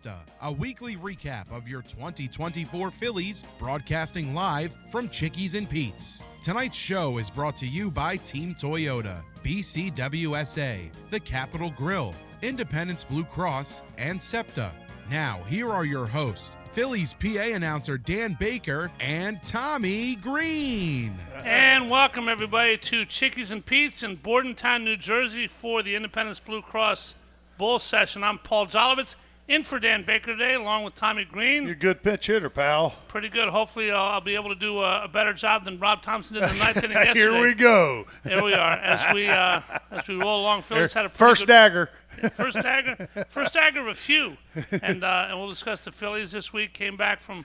SEPTA, a weekly recap of your 2024 Phillies, broadcasting live from Chickies and Pete's. Tonight's show is brought to you by Team Toyota, BCWSA, The Capitol Grill, Independence Blue Cross, and SEPTA. Now, here are your hosts, Phillies PA announcer Dan Baker and Tommy Greene. And welcome, everybody, to Chickies and Pete's in Bordentown, New Jersey for the Independence Blue Cross Bull Session. I'm Paul Jolovitz, in for Dan Baker today, along with Tommy Greene. You're a good pinch hitter, pal. Pretty good. Hopefully, I'll be able to do a better job than Rob Thompson did in the ninth inning yesterday. Here we go. Here we are. As we roll along, Phillies had a first dagger. First dagger of a few. And we'll discuss the Phillies this week. Came back from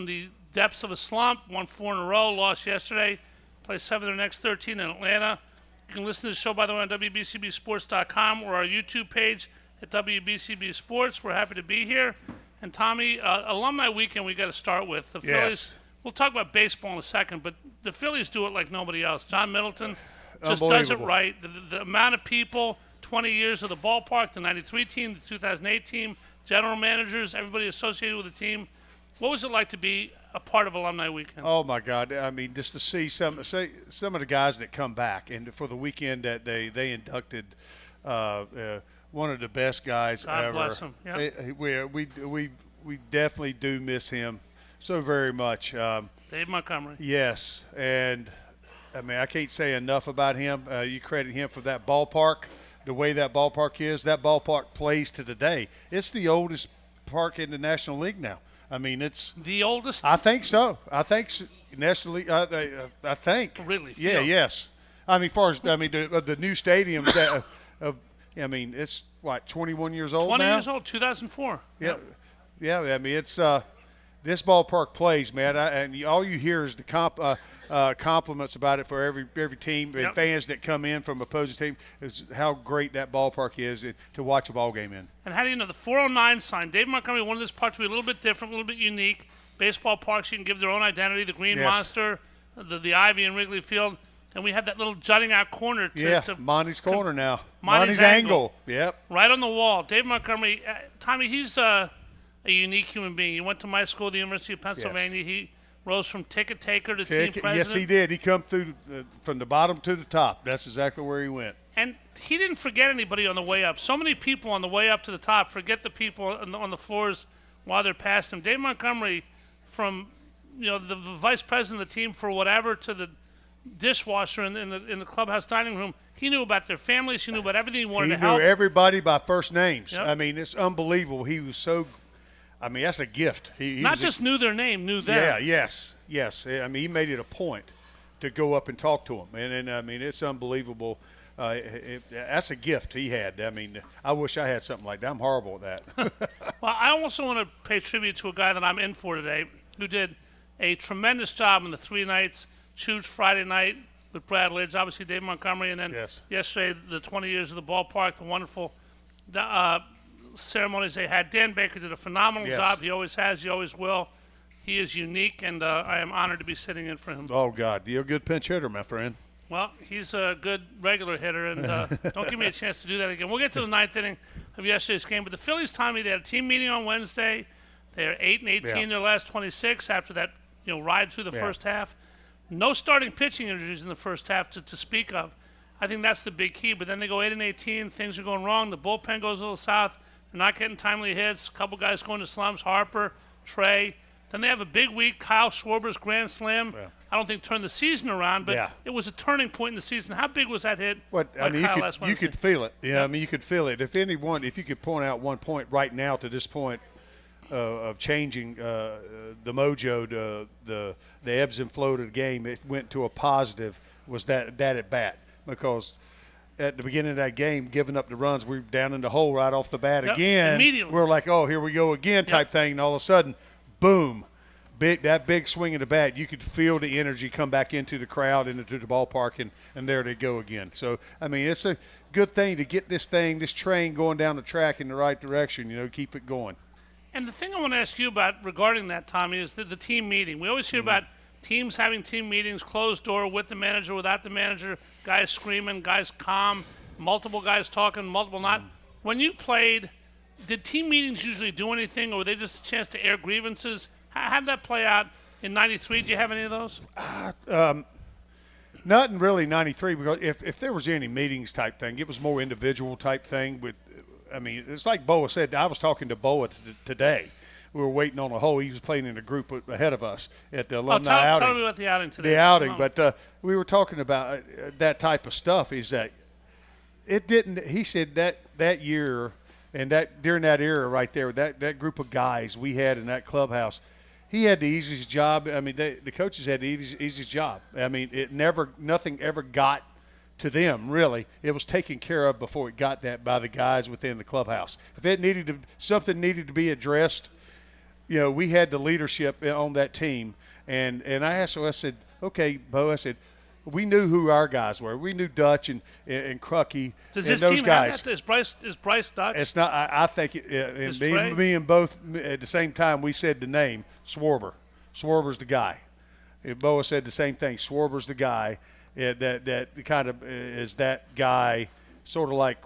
the depths of a slump, won 4 in a row, lost yesterday, play 7 of their next 13 in Atlanta. You can listen to the show, by the way, on WBCBSports.com or our YouTube page at WBCB Sports. We're happy to be here. And, Tommy, Alumni Weekend we got to start with. The Phillies, yes. We'll talk about baseball in a second, but the Phillies do it like nobody else. John Middleton just does it right. The amount of people, 20 years of the ballpark, the 93 team, the 2008 team, general managers, everybody associated with the team. What was it like to be a part of Alumni Weekend? Oh, my God. I mean, just to see some of the guys that come back. And for the weekend that they inducted one of the best guys God ever. Bless him. Yep. We definitely do miss him so very much. Dave Montgomery. Yes. And, I mean, I can't say enough about him. You credit him for that ballpark, the way that ballpark is. That ballpark plays to today. It's the oldest park in the National League now. I mean, it's the oldest. I think so. I think National League. I think. Really? Yeah. Yes. I mean, the new stadium. I mean, it's what 21 years old 20 now. 20 years old. 2004. Yeah. Yep. Yeah. I mean, it's this ballpark plays, man. And all you hear is the compliments about it for every team and Yep. fans that come in from opposing team. Is how great that ballpark is to watch a ball game in. And how do you know the 409 sign? Dave Montgomery wanted this park to be a little bit different, a little bit unique. Baseball parks, you can give their own identity. The Green Yes. Monster, the Ivy in Wrigley Field. And we have that little jutting out corner to Monty's corner now. Monty's angle. Yep. Right on the wall. Dave Montgomery, Tommy, he's a unique human being. He went to my school, the University of Pennsylvania. Yes. He rose from ticket taker to team president. Yes, he did. He come through from the bottom to the top. That's exactly where he went. And he didn't forget anybody on the way up. So many people on the way up to the top forget the people on the floors while they're past him. Dave Montgomery, from the vice president of the team for whatever to the dishwasher in the clubhouse dining room, he knew about their families. He knew about everything. He wanted to help. He knew everybody by first names. Yep. I mean, it's unbelievable. He was so. I mean, that's a gift. He Not just knew their name, knew them. Yeah. Yes. I mean, he made it a point to go up and talk to him, and I mean, it's unbelievable. That's a gift he had. I mean, I wish I had something like that. I'm horrible at that. Well, I also want to pay tribute to a guy that I'm in for today who did a tremendous job in the 3 nights. Huge Friday night with Brad Lidge, obviously Dave Montgomery, and then yesterday the 20 years of the ballpark, the wonderful ceremonies they had. Dan Baker did a phenomenal job. He always has. He always will. He is unique, and I am honored to be sitting in for him. Oh, God. You're a good pinch hitter, my friend. Well, he's a good regular hitter, and don't give me a chance to do that again. We'll get to the 9th inning of yesterday's game. But the Phillies, Tommy, they had a team meeting on Wednesday. They're 8-18 their last 26 after that ride through the first half. No starting pitching injuries in the first half to speak of. I think that's the big key. But then they go 8-18. Things are going wrong. The bullpen goes a little south. They're not getting timely hits. A couple guys going to slumps. Harper, Trey. Then they have a big week. Kyle Schwarber's grand slam. Yeah. I don't think turned the season around, but it was a turning point in the season. How big was that hit? You could feel it. Yeah, I mean, you could feel it. If you could point out one point right now to this point of changing the mojo, the ebbs and flow of the game, it went to a positive, was that at bat. Because at the beginning of that game, giving up the runs, we were down in the hole right off the bat again. Immediately. We're like, oh, here we go again type thing. And all of a sudden, boom, that big swing of the bat, you could feel the energy come back into the crowd, into the ballpark, and there they go again. So, I mean, it's a good thing to get this train going down the track in the right direction, keep it going. And the thing I want to ask you about regarding that, Tommy, is the team meeting. We always hear about teams having team meetings, closed door, with the manager, without the manager, guys screaming, guys calm, multiple guys talking, multiple not. When you played did team meetings usually do anything, or were they just a chance to air grievances? How did that play out in '93? Did you have any of those? Not in really '93, because if there was any meetings type thing, it was more individual type thing. It's like Boa said. I was talking to Boa today. We were waiting on a hole. He was playing in a group ahead of us at the alumni outing. Tell me about the outing today. The outing, but we were talking about that type of stuff. Is that it didn't? He said that year and that during that era right there, that group of guys we had in that clubhouse, he had the easiest job. I mean, the coaches had the easiest job. I mean, nothing ever got to them, really. It was taken care of before it got that by the guys within the clubhouse. If something needed to be addressed, we had the leadership on that team. And I asked him, I said, okay, Bo, I said, we knew who our guys were. We knew Dutch and Crucky and those team guys. Have that? Is Bryce Dutch? It's not. I think me and both at the same time we said the name Schwarber. Schwarber's the guy. Boa said the same thing. Schwarber's the guy. That kind of is that guy, sort of like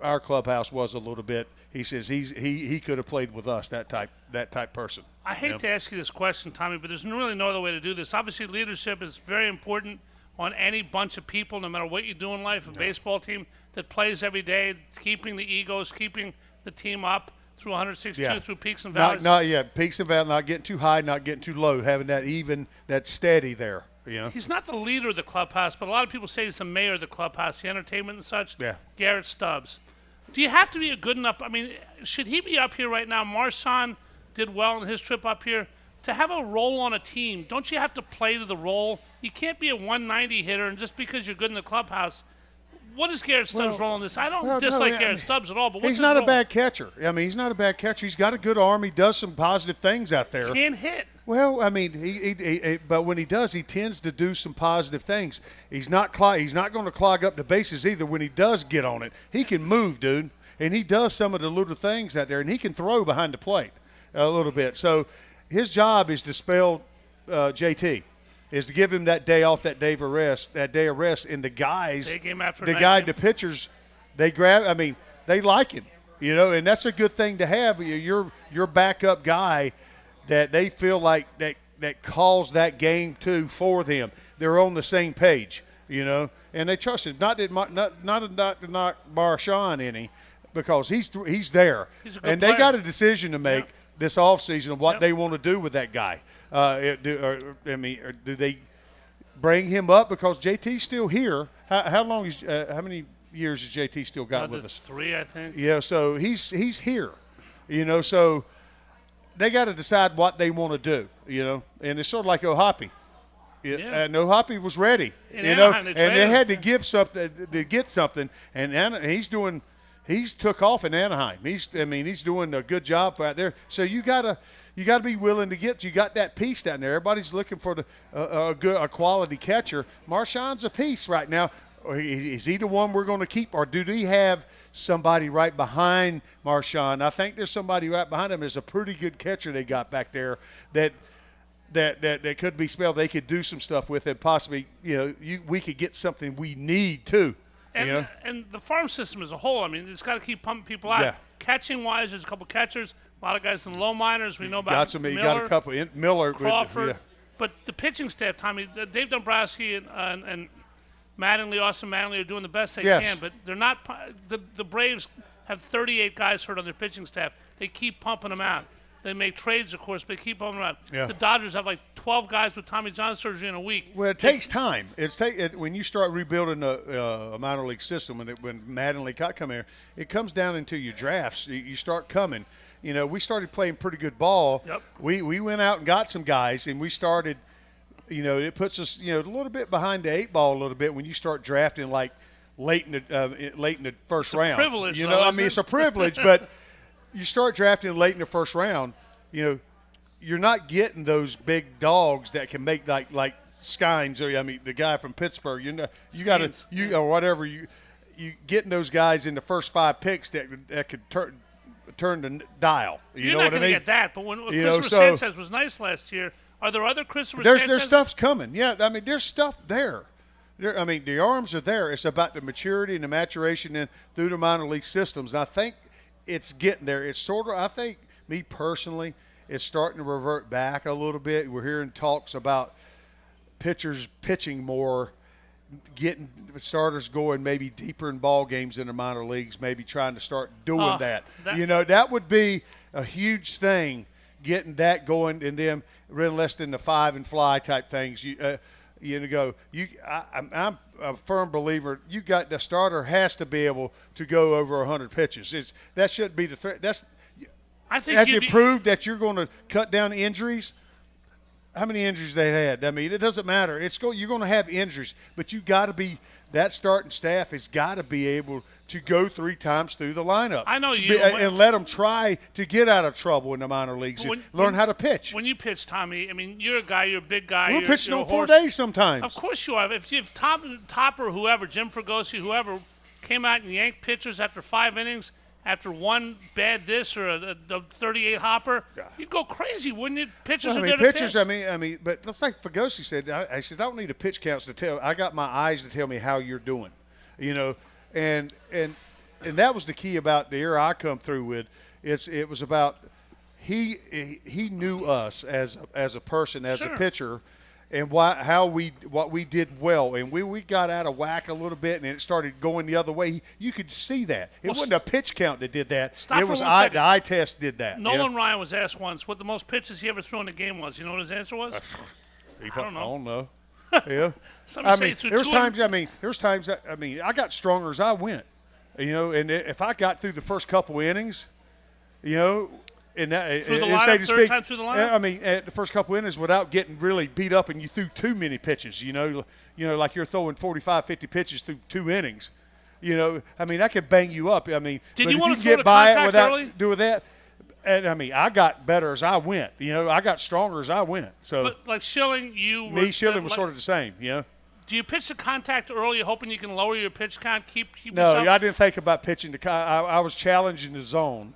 our clubhouse was a little bit. He says he could have played with us. That type person. I hate to ask you this question, Tommy, but there's really no other way to do this. Obviously, leadership is very important on any bunch of people, no matter what you do in life. A baseball team that plays every day, keeping the egos, keeping the team up through 162, through peaks and valleys. Peaks and valleys, not getting too high, not getting too low, having that even, that steady there. He's not the leader of the clubhouse, but a lot of people say he's the mayor of the clubhouse, the entertainment and such. Yeah. Garrett Stubbs. Do you have to be a good enough? I mean, should he be up here right now? Marchand did well on his trip up here. To have a role on a team, don't you have to play to the role? You can't be a 190 hitter, and just because you're good in the clubhouse. What is Garrett Stubbs' role in this? I don't dislike Garrett Stubbs at all, but what's he's not his a bad catcher. I mean, he's not a bad catcher. He's got a good arm. He does some positive things out there. Can't hit. Well, I mean, but when he does, he tends to do some positive things. He's not going to clog up the bases either. When he does get on it, he can move, dude, and he does some of the little things out there, and he can throw behind the plate a little bit. So his job is to spell JT, is to give him that day off, that day of rest, and the guys, the pitchers, they grab. I mean, they like him, and that's a good thing to have. Your backup guy that they feel like that calls that game too for them. They're on the same page, and they trust him. Not to knock Marchand any, because he's there, and they got a decision to make this offseason of what they want to do with that guy. Do they bring him up because JT's still here? How many years has JT still got with us? 3, I think. Yeah, so he's here, so they got to decide what they want to do, and it's sort of like Ohapi. And Ohapi was ready, and they had to give something to get something, and he's took off in Anaheim. He's doing a good job out there. So you gotta be willing to get. You got that piece down there. Everybody's looking for a quality catcher. Marchand's a piece right now. Is he the one we're going to keep, or do they have somebody right behind Marchand? I think there's somebody right behind him. There's a pretty good catcher they got back there that could be spelled. They could do some stuff with it. Possibly, we could get something we need too. And the farm system as a whole, I mean, it's got to keep pumping people out. Yeah. Catching-wise, there's a couple catchers, a lot of guys in the low minors. We know about Miller, you got a couple. Miller. Crawford. But the pitching staff, Tommy, Dave Dombrowski and Austin Mattingly are doing the best they can, but they're not – the Braves have 38 guys hurt on their pitching staff. They keep pumping them out. They make trades, of course, but they keep pumping them out. Yeah. The Dodgers have like 12 guys with Tommy John surgery in a week. Well, it takes time. When you start rebuilding a minor league system, when Mattingly come here, it comes down into your drafts. You start coming. We started playing pretty good ball. Yep. We went out and got some guys, and we started – it puts us, a little bit behind the 8 ball a little bit when you start drafting like late in the first round. It's a privilege, it's a privilege, but you start drafting late in the first round, you're not getting those big dogs that can make like Skynes or the guy from Pittsburgh. You getting those guys in the first 5 picks that could turn the dial. You're know not what going I to mean? get that, but when Christopher Sanchez was nice last year. Are there other Christopher Sanchez? There's stuff's coming. Yeah, there's stuff there. The arms are there. It's about the maturity and the maturation through the minor league systems. And I think it's getting there. It's sort of, I think, me personally, it's starting to revert back a little bit. We're hearing talks about pitchers pitching more, getting starters going maybe deeper in ball games in the minor leagues, maybe trying to start doing that. That would be a huge thing, getting that going, and then running less than the 5 and fly type things. I'm a firm believer. The starter has to be able to go over 100 pitches. That shouldn't be the threat. I think has it proved that you're going to cut down injuries? How many injuries they had? I mean, it doesn't matter. You're going to have injuries, but you got to be, that starting staff has got to be able to go 3 times through the lineup. I know and let them try to get out of trouble in the minor leagues and learn how to pitch. When you pitch, Tommy, I mean, you're a big guy. We're pitching on 4 days sometimes. Of course you are. If Topper, whoever, Jim Fregosi, whoever, came out and yanked pitchers after 5 innings, after one bad this or a 38 hopper, you'd go crazy, wouldn't you? Pitchers are there to pitch. But that's like Fregosi said. I said, I don't need a pitch counts to tell. I got my eyes to tell me how you're doing, and that was the key about the era I come through with. It was about he knew us as a person, as a pitcher, and what we did well, and we got out of whack a little bit, and it started going the other way. You could see that. It wasn't a pitch count that did that. It was the eye test did that. Nolan Ryan was asked once what the most pitches he ever threw in the game was. You know what his answer was? I don't know. Yeah. There was times. I got stronger as I went. And if I got through the first couple innings, and that, through the lineup, third time through the lineup? At the first couple innings without getting really beat up and you threw too many pitches, like you're throwing 45, 50 pitches through 2 innings. That could bang you up. Did you want to get by it without early? doing that? And, I got better as I went. I got stronger as I went. So, but like Schilling, Schilling was sort of the same, Do you pitch the contact early, hoping you can lower your pitch count, keep No, yourself? I didn't think about pitching the I was challenging the zone.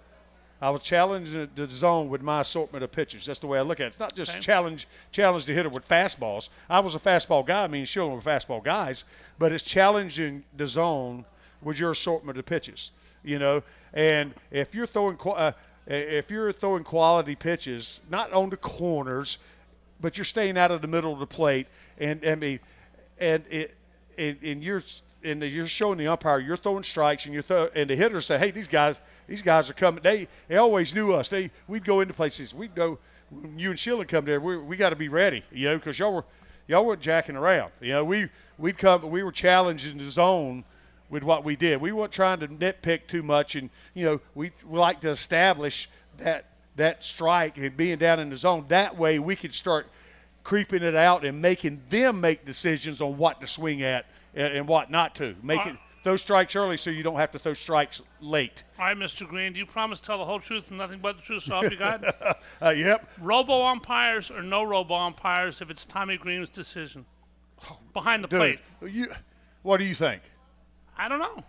I was challenging the zone with my assortment of pitches. That's the way I look at it. It's not just challenge the hitter with fastballs. I was a fastball guy. Schilling were fastball guys. But it's challenging the zone with your assortment of pitches. And if you're throwing quality pitches, not on the corners, but you're staying out of the middle of the plate, and you're showing the umpire you're throwing strikes, and and the hitters say, hey, these guys are coming. They always knew us. We'd go into places. We'd go. When you and Schilling come there, we got to be ready, because y'all weren't jacking around. We'd come. We were challenging the zone with what we did. We weren't trying to nitpick too much, and we like to establish that strike and being down in the zone. That way we could start creeping it out and making them make decisions on what to swing at and what not to. Throw strikes early so you don't have to throw strikes late. All right, Mr. Greene, do you promise to tell the whole truth and nothing but the truth, so help you God? Yep. Robo umpires or no robo umpires if it's Tommy Greene's decision? Behind the plate. What do you think? I don't know.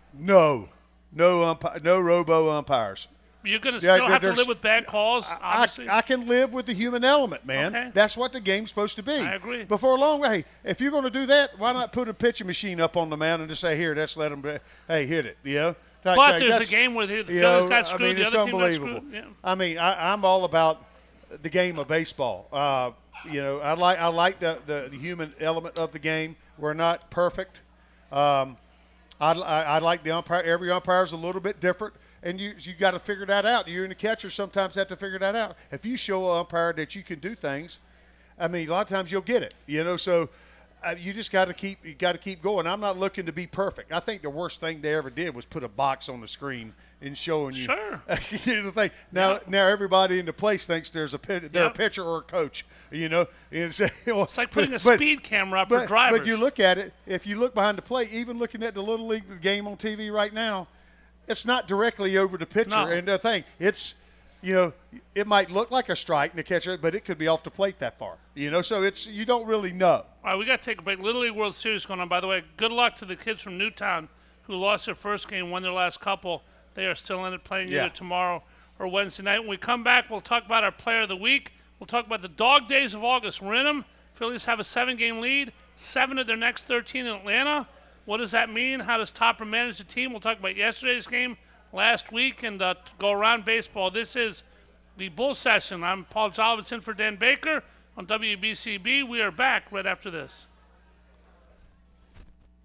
No robo umpires. You're going to still have to live with bad calls, obviously? I can live with the human element, man. Okay. That's what the game's supposed to be. I agree. Before long, hey, if you're going to do that, why not put a pitching machine up on the mound and just say, here, let's let them, hit it, But there's a game where the Phillies got screwed, the other team got screwed. Yeah. I'm all about the game of baseball. I like the human element of the game. We're not perfect. I like the umpire. Every umpire is a little bit different. And you got to figure that out. You and the catcher sometimes have to figure that out. If you show an umpire that you can do things, a lot of times you'll get it. So you just got to keep going. I'm not looking to be perfect. I think the worst thing they ever did was put a box on the screen and showing you. Sure. The thing. Now everybody in the place thinks they're a pitcher or a coach. And it's like putting a speed camera up for drivers. But you look at it. If you look behind the plate, even looking at the Little League game on TV right now, it's not directly over the pitcher. No. And the thing, it's, it might look like a strike in the catcher, but it could be off the plate that far. So you don't really know. All right, we got to take a break. Little League World Series going on. By the way, good luck to the kids from Newtown who lost their first game, won their last couple. They are still in it, playing either tomorrow or Wednesday night. When we come back, we'll talk about our player of the week. We'll talk about the dog days of August. We're in them. Phillies have a 7-game lead, 7 of their next 13 in Atlanta. What does that mean? How does Topper manage the team? We'll talk about yesterday's game. last week and to go around baseball. This is the Bull Session. I'm Paul Jolovitz in for Dan Baker on WBCB. We are back right after this.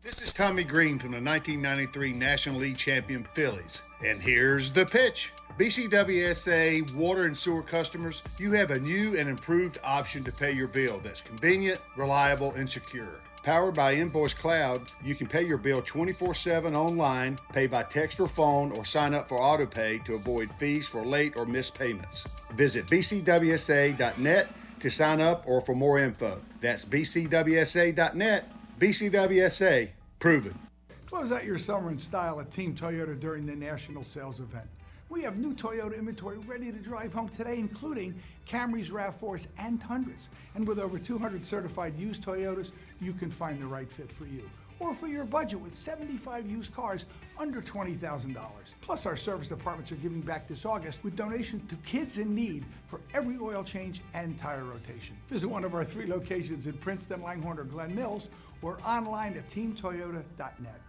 This is Tommy Greene from the 1993 National League champion Phillies. And here's the pitch. BCWSA water and sewer customers, you have a new and improved option to pay your bill that's convenient, reliable, and secure. Powered by Invoice Cloud, you can pay your bill 24/7 online, pay by text or phone, or sign up for AutoPay to avoid fees for late or missed payments. Visit bcwsa.net to sign up or for more info. That's bcwsa.net. BCWSA, proven. Close out your summer in style at Team Toyota during the national sales event. We have new Toyota inventory ready to drive home today, including Camrys, RAV4s, and Tundras. And with over 200 certified used Toyotas, you can find the right fit for you. Or for your budget with 75 used cars under $20,000. Plus, our service departments are giving back this August with donations to kids in need for every oil change and tire rotation. Visit one of our 3 locations in Princeton, Langhorne, or Glen Mills, or online at teamtoyota.net.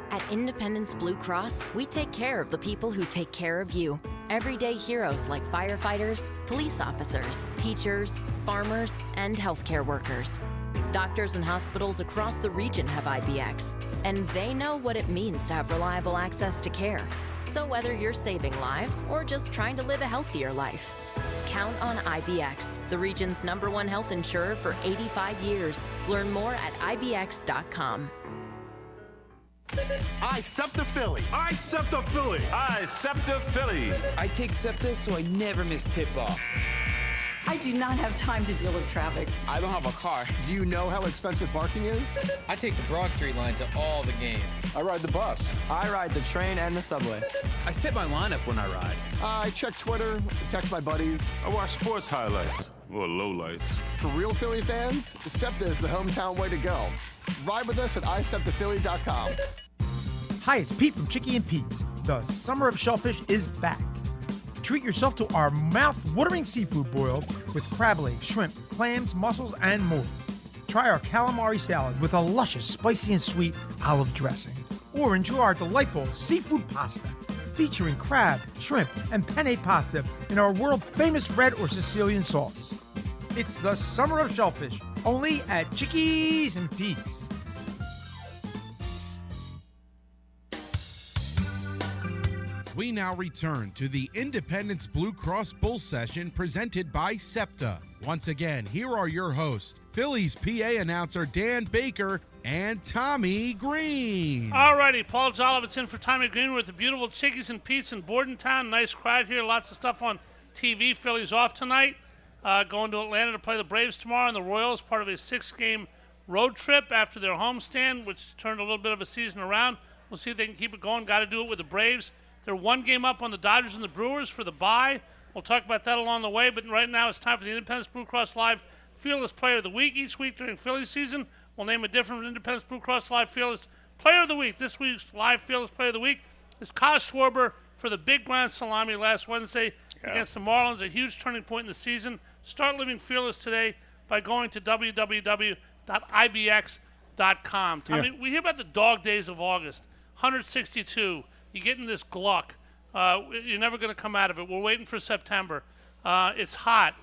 At Independence Blue Cross, we take care of the people who take care of you. Everyday heroes like firefighters, police officers, teachers, farmers, and healthcare workers. Doctors and hospitals across the region have IBX, and they know what it means to have reliable access to care. So whether you're saving lives or just trying to live a healthier life, count on IBX, the region's #1 health insurer for 85 years. Learn more at IBX.com. I SEPTA Philly. I SEPTA Philly. I SEPTA Philly. I take SEPTA so I never miss tip-off. I do not have time to deal with traffic. I don't have a car. Do you know how expensive parking is? I take the Broad Street line to all the games. I ride the bus. I ride the train and the subway. I set my lineup when I ride. I check Twitter, text my buddies. I watch sports highlights or lowlights. For real Philly fans, SEPTA is the hometown way to go. Ride with us at iseptaphilly.com. Hi, it's Pete from Chicky and Pete's. The Summer of Shellfish is back. Treat yourself to our mouth-watering seafood boil with crab legs, shrimp, clams, mussels, and more. Try our calamari salad with a luscious, spicy and sweet olive dressing. Or enjoy our delightful seafood pasta featuring crab, shrimp, and penne pasta in our world-famous red or Sicilian sauce. It's the Summer of Shellfish, only at Chickies and Pete's. We now return to the Independence Blue Cross Bull Session presented by SEPTA. Once again, here are your hosts, Phillies PA announcer Dan Baker and Tommy Greene. All righty, Paul Jolovitz in for Tommy Greene with the beautiful Chickies and Pete's in Bordentown. Nice crowd here, lots of stuff on TV. Phillies off tonight, going to Atlanta to play the Braves tomorrow, and the Royals, part of a 6-game road trip after their homestand, which turned a little bit of a season around. We'll see if they can keep it going. Got to do it with the Braves. They're 1 game up on the Dodgers and the Brewers for the bye. We'll talk about that along the way, but right now it's time for the Independence Blue Cross Live Fearless Player of the Week. Each week during Phillies season, we'll name a different Independence Blue Cross Live Fearless Player of the Week. This week's Live Fearless Player of the Week is Kyle Schwarber for the big grand salami last Wednesday against the Marlins, a huge turning point in the season. Start living fearless today by going to www.ibx.com. Tommy, we hear about the dog days of August, 162. You get in this gluck. You're never going to come out of it. We're waiting for September. It's hot.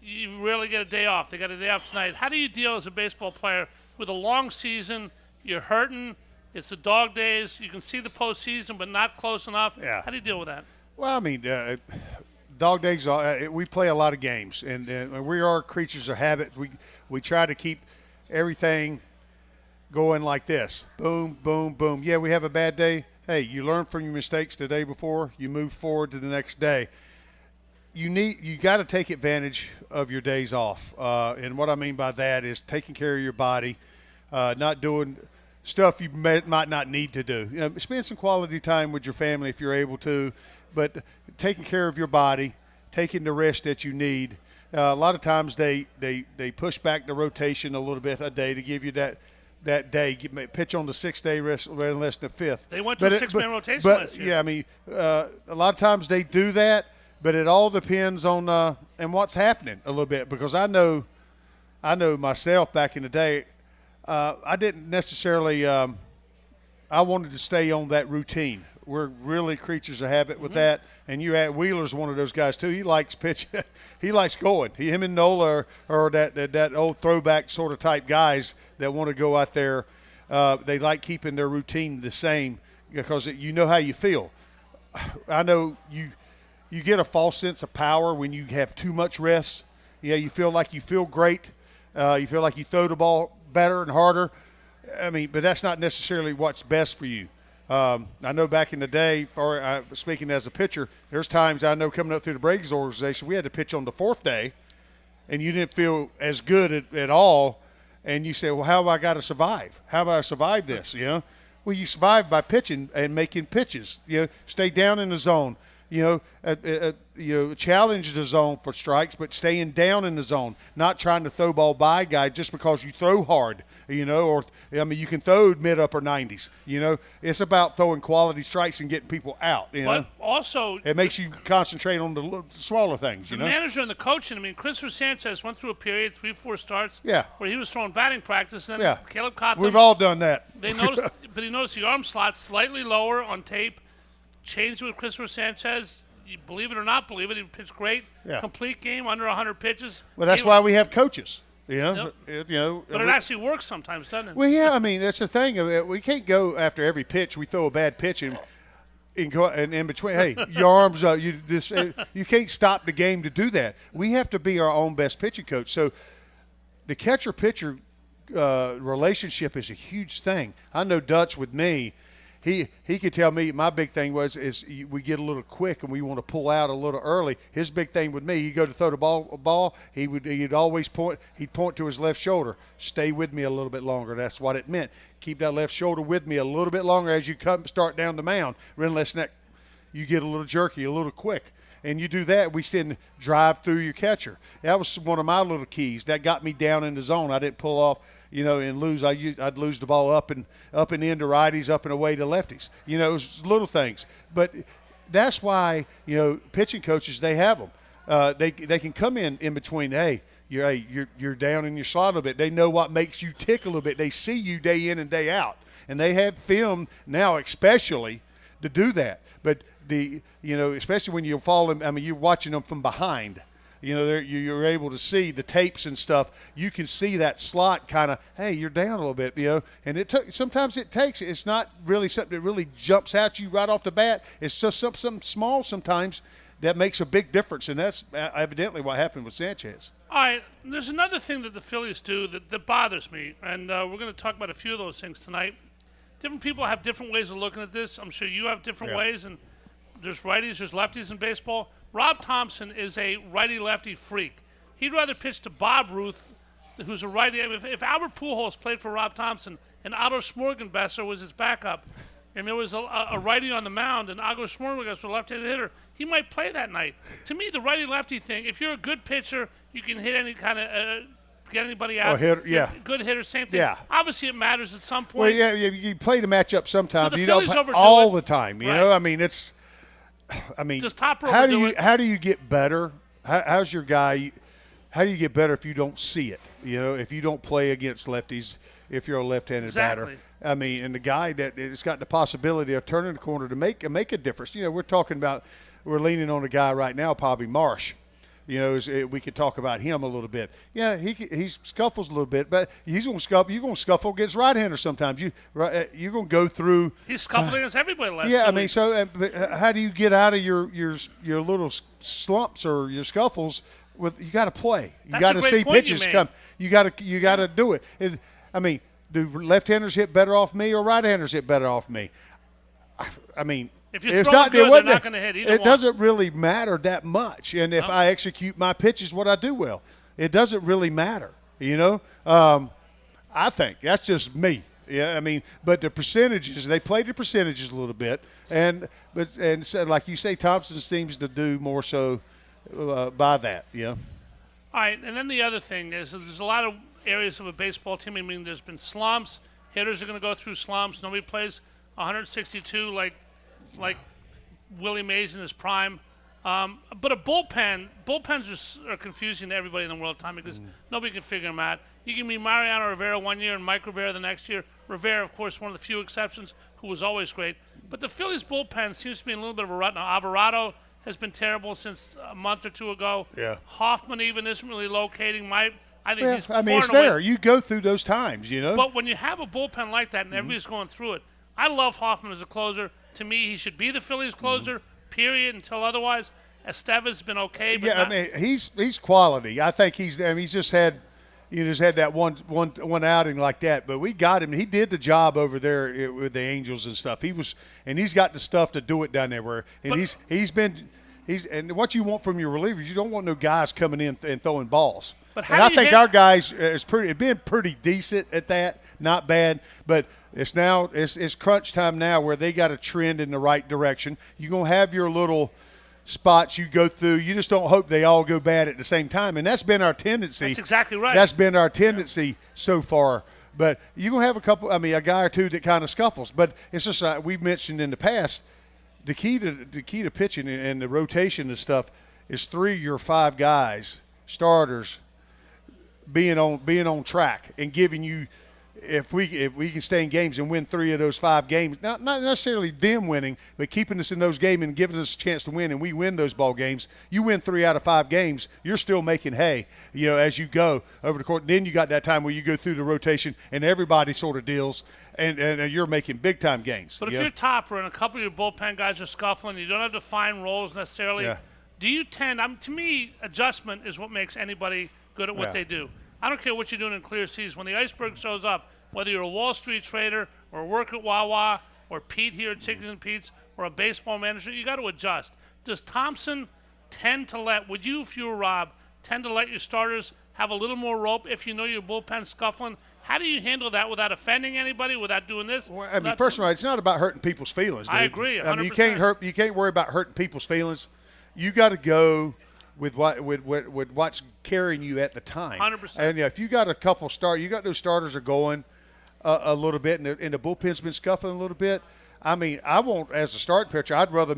You rarely get a day off. They got a day off tonight. How do you deal as a baseball player with a long season? You're hurting. It's the dog days. You can see the postseason, but not close enough. Yeah. How do you deal with that? Well, I mean, dog days, we play a lot of games, and we are creatures of habit. We try to keep everything going like this. Boom, boom, boom. Yeah, we have a bad day. Hey, you learn from your mistakes the day before. You move forward to the next day. You got to take advantage of your days off, and what I mean by that is taking care of your body, not doing stuff you might not need to do. You know, spend some quality time with your family if you're able to, but taking care of your body, taking the rest that you need. A lot of times they push back the rotation a little bit a day to give you that day, pitch on the 6th day rather than less than the 5th. They went to a 6-man rotation last year. Yeah, I mean, a lot of times they do that, but it all depends on and what's happening a little bit, because I know myself back in the day, I didn't necessarily I wanted to stay on that routine We're really creatures of habit with that. And you add Wheeler's one of those guys too. He likes pitching. He likes going. Him and Nola are that old throwback sort of type guys that want to go out there. They like keeping their routine the same because you know how you feel. I know you get a false sense of power when you have too much rest. Yeah, you feel like you feel great. You feel like you throw the ball better and harder. I mean, but that's not necessarily what's best for you. I know back in the day, speaking as a pitcher, there's times I know coming up through the Braves organization, we had to pitch on the 4th day, and you didn't feel as good at all. And you say, well, how have I got to survive? How have I survived this? You know, well, you survive by pitching and making pitches. You know, stay down in the zone. You know, challenge the zone for strikes, but staying down in the zone, not trying to throw ball by guy just because you throw hard, you know, or, I mean, you can throw mid-upper 90s, you know. It's about throwing quality strikes and getting people out, you know. But also – it makes you concentrate on the smaller things, you know. The manager and the coaching, I mean, Christopher Sanchez went through a period, 3-4 starts, where he was throwing batting practice, and then Caleb caught them. We've all done that. They noticed, but he noticed the arm slot slightly lower on tape, changed with Christopher Sanchez. You believe it or not, believe it, he pitched great, complete game, under 100 pitches. Well, that's why we have coaches, you know. But it actually works sometimes, doesn't it? Well, yeah, I mean, that's the thing. We can't go after every pitch. We throw a bad pitch and go and in between. Hey, your arms up. You can't stop the game to do that. We have to be our own best pitching coach. So the catcher-pitcher relationship is a huge thing. I know Dutch with me. He could tell me my big thing is we get a little quick and we want to pull out a little early. His big thing with me, he'd go to throw the ball, he'd always point to his left shoulder. Stay with me a little bit longer. That's what it meant. Keep that left shoulder with me a little bit longer as you start down the mound. Unless you get a little jerky, a little quick. And you do that, we still drive through your catcher. That was one of my little keys. That got me down in the zone. I didn't pull off, you know, and lose. I'd lose the ball up and in to righties, up and away to lefties. You know, it was little things. But that's why, you know, pitching coaches, they have them. They can come in between. Hey, you're down in your slot a little bit. They know what makes you tick a little bit. They see you day in and day out, and they have film now, especially to do that. But especially when you you're watching them from behind. You know, you're able to see the tapes and stuff. You can see that slot kind of, hey, you're down a little bit, you know. And sometimes it takes. It's not really something that really jumps at you right off the bat. It's just something small sometimes that makes a big difference, and that's evidently what happened with Sanchez. All right, there's another thing that the Phillies do that bothers me, and we're going to talk about a few of those things tonight. Different people have different ways of looking at this. I'm sure you have different ways, and there's righties, there's lefties in baseball. Rob Thompson is a righty-lefty freak. He'd rather pitch to Bob Ruth, who's a righty. If Albert Pujols played for Rob Thompson and Otto Schmorgenbesser was his backup, and there was a righty on the mound and Otto Schmorgenbesser was a left-handed hitter, he might play that night. To me, the righty-lefty thing, if you're a good pitcher, you can hit any kind of get anybody out. Good hitter, same thing. Yeah. Obviously, it matters at some point. Well, you play the matchup sometimes. So you don't all the time. You know, I mean, it's. Does Topper how do you get better? How's your guy? How do you get better if you don't see it? You know, if you don't play against lefties, if you're a left-handed batter. I mean, and the guy that has got the possibility of turning the corner to make a difference. You know, we're leaning on a guy right now, Bobby Marsh. You know, we could talk about him a little bit. Yeah, he scuffles a little bit, but he's going to scuffle. You're going to scuffle against right-handers sometimes. You're going to go through. He's scuffling against everybody. Yeah, I mean, so how do you get out of your little slumps or your scuffles? You got to play. You got to see pitches come. You got to do it. I mean, do left-handers hit better off me or right-handers hit better off me? I mean. If you're throwing good, they're not going to hit either one. It doesn't really matter that much. And if I execute my pitches, what I do well, it doesn't really matter, you know. I think that's just me. Yeah, I mean, but the percentages, they play the percentages a little bit. And so, like you say, Thompson seems to do more so by that, you know. All right, and then the other thing is there's a lot of areas of a baseball team. I mean, there's been slumps. Hitters are going to go through slumps. Nobody plays 162 like Willie Mays in his prime. But bullpens are confusing to everybody in the world, Tommy, because nobody can figure them out. You can be Mariano Rivera one year and Mike Rivera the next year. Rivera, of course, one of the few exceptions, who was always great. But the Phillies bullpen seems to be in a little bit of a rut now. Alvarado has been terrible since a month or two ago. Yeah. Hoffman even isn't really locating. I think he's it's there. You go through those times, you know. But when you have a bullpen like that and everybody's going through it, I love Hoffman as a closer. To me, he should be the Phillies closer, period, until otherwise. Esteva's been okay. But he's quality. I think he's just had that one outing like that. But we got him. He did the job over there with the Angels and stuff. He's got the stuff to do it down there. And what you want from your relievers, you don't want no guys coming in and throwing balls. But I think our guys have been pretty decent at that, not bad. But it's crunch time now where they got to trend in the right direction. You're gonna have your little spots you go through. You just don't hope they all go bad at the same time, and that's been our tendency. That's exactly right. That's been our tendency so far. But you're gonna have a guy or two that kind of scuffles. But it's just we've mentioned in the past. The key to pitching and the rotation and stuff is 3 or 5 guys, starters, being on track and giving you, if we can stay in games and win 3 of those 5 games, not necessarily them winning, but keeping us in those games and giving us a chance to win, and we win those ball games. You win 3 out of 5 games, you're still making hay, as you go over the court. Then you got that time where you go through the rotation and everybody sort of deals. And you're making big-time gains. But if you're topper and a couple of your bullpen guys are scuffling, you don't have defined roles necessarily, do you tend to me, adjustment is what makes anybody good at what they do. I don't care what you're doing in clear seas. When the iceberg shows up, whether you're a Wall Street trader or work at Wawa or Pete here at Chickens and Pete's or a baseball manager, you got to adjust. Does Thompson tend to let, if you were Rob, tend to let your starters have a little more rope if you know your bullpen scuffling? How do you handle that without offending anybody, without doing this? Well, first of all, it's not about hurting people's feelings, dude. I agree, 100%. You can't worry about hurting people's feelings. You got to go with what's carrying you at the time. 100%. And if you got a couple you got those starters are going a little bit, and the bullpen's been scuffling a little bit. I won't, as a starting pitcher, I'd rather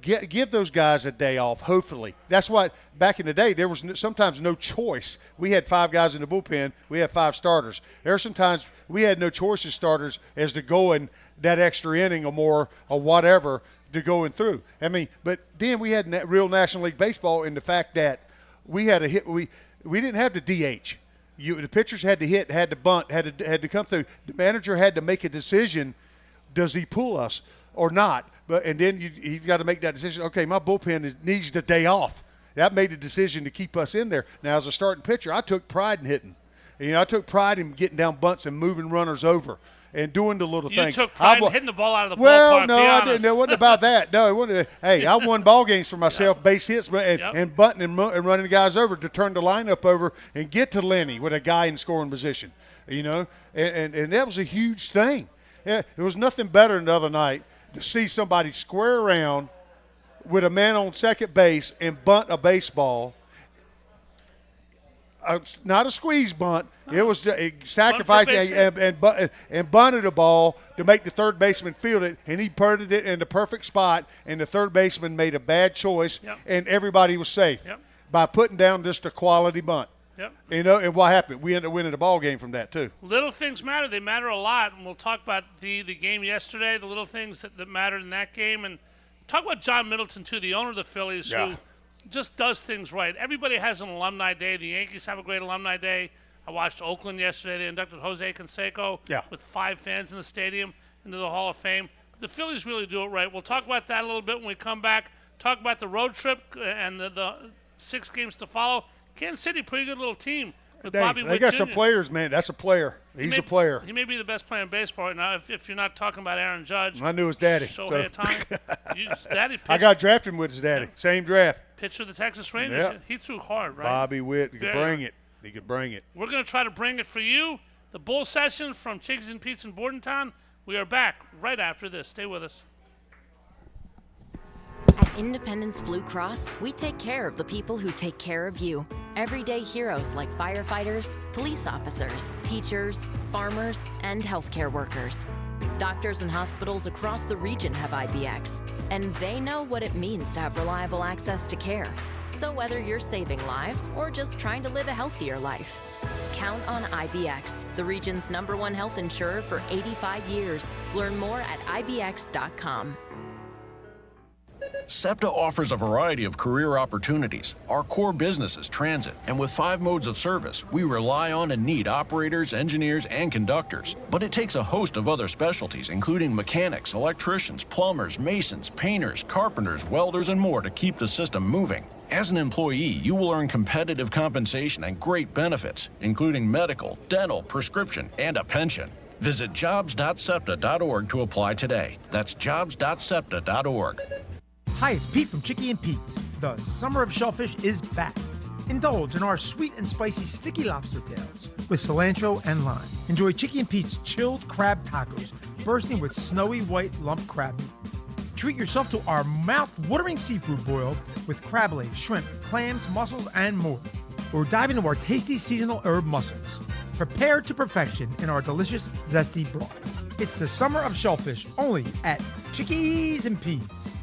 give those guys a day off, hopefully. That's why back in the day there was sometimes no choice. We had 5 guys in the bullpen. We had 5 starters. There are some times we had no choice as starters as to going that extra inning or more or whatever to going through. But then we had real National League Baseball in the fact that we had a hit. We didn't have the DH. The pitchers had to hit, had to bunt, had to come through. The manager had to make a decision. Does he pull us or not? And then he's got to make that decision. Okay, my bullpen needs the day off. That made the decision to keep us in there. Now, as a starting pitcher, I took pride in hitting. I took pride in getting down bunts and moving runners over and doing the little things. You took pride in hitting the ball out of the ballpark. Well, no, I didn't. It wasn't about that. No, it wasn't. Hey, I won ball games for myself, base hits and bunting and running the guys over to turn the lineup over and get to Lenny with a guy in scoring position. And that was a huge thing. Yeah, there was nothing better than the other night to see somebody square around with a man on second base and bunt a baseball. Not a squeeze bunt. It was sacrificing and bunted a ball to make the third baseman field it, and he putted it in the perfect spot, and the third baseman made a bad choice, and everybody was safe by putting down just a quality bunt. And what happened? We ended up winning the ball game from that too. Little things matter. They matter a lot, and we'll talk about the game yesterday, the little things that mattered in that game, and talk about John Middleton too, the owner of the Phillies, who just does things right. Everybody has an alumni day. The Yankees have a great alumni day. I watched Oakland yesterday. They inducted Jose Canseco with 5 fans in the stadium into the Hall of Fame. The Phillies really do it right. We'll talk about that a little bit when we come back. Talk about the road trip and the 6 games to follow. Kansas City, pretty good little team. With Bobby Witt got Jr. some players, man. That's a player. He's a player. He may be the best player in baseball right now if you're not talking about Aaron Judge. I knew his daddy. Shohei Ohtani. His daddy pitched. I got drafted with his daddy. Same draft. Pitched for the Texas Rangers. He threw hard, right? Bobby Witt. He could bring it. He could bring it. We're going to try to bring it for you. The Bull Session from Chickens and Pete's in Bordentown. We are back right after this. Stay with us. At Independence Blue Cross, we take care of the people who take care of you. Everyday heroes like firefighters, police officers, teachers, farmers, and healthcare workers. Doctors and hospitals across the region have IBX, and they know what it means to have reliable access to care. So whether you're saving lives or just trying to live a healthier life, count on IBX, the region's #1 health insurer for 85 years. Learn more at IBX.com. SEPTA offers a variety of career opportunities. Our core business is transit, and with 5 modes of service, we rely on and need operators, engineers, and conductors. But it takes a host of other specialties, including mechanics, electricians, plumbers, masons, painters, carpenters, welders, and more to keep the system moving. As an employee, you will earn competitive compensation and great benefits, including medical, dental, prescription, and a pension. Visit jobs.septa.org to apply today. That's jobs.septa.org. Hi, it's Pete from Chicky and Pete's. The summer of shellfish is back. Indulge in our sweet and spicy sticky lobster tails with cilantro and lime. Enjoy Chicky and Pete's chilled crab tacos bursting with snowy white lump crab meat. Treat yourself to our mouth-watering seafood boil with crab legs, shrimp, clams, mussels, and more. Or dive into our tasty seasonal herb mussels, prepared to perfection in our delicious zesty broth. It's the summer of shellfish, only at Chickies and Pete's.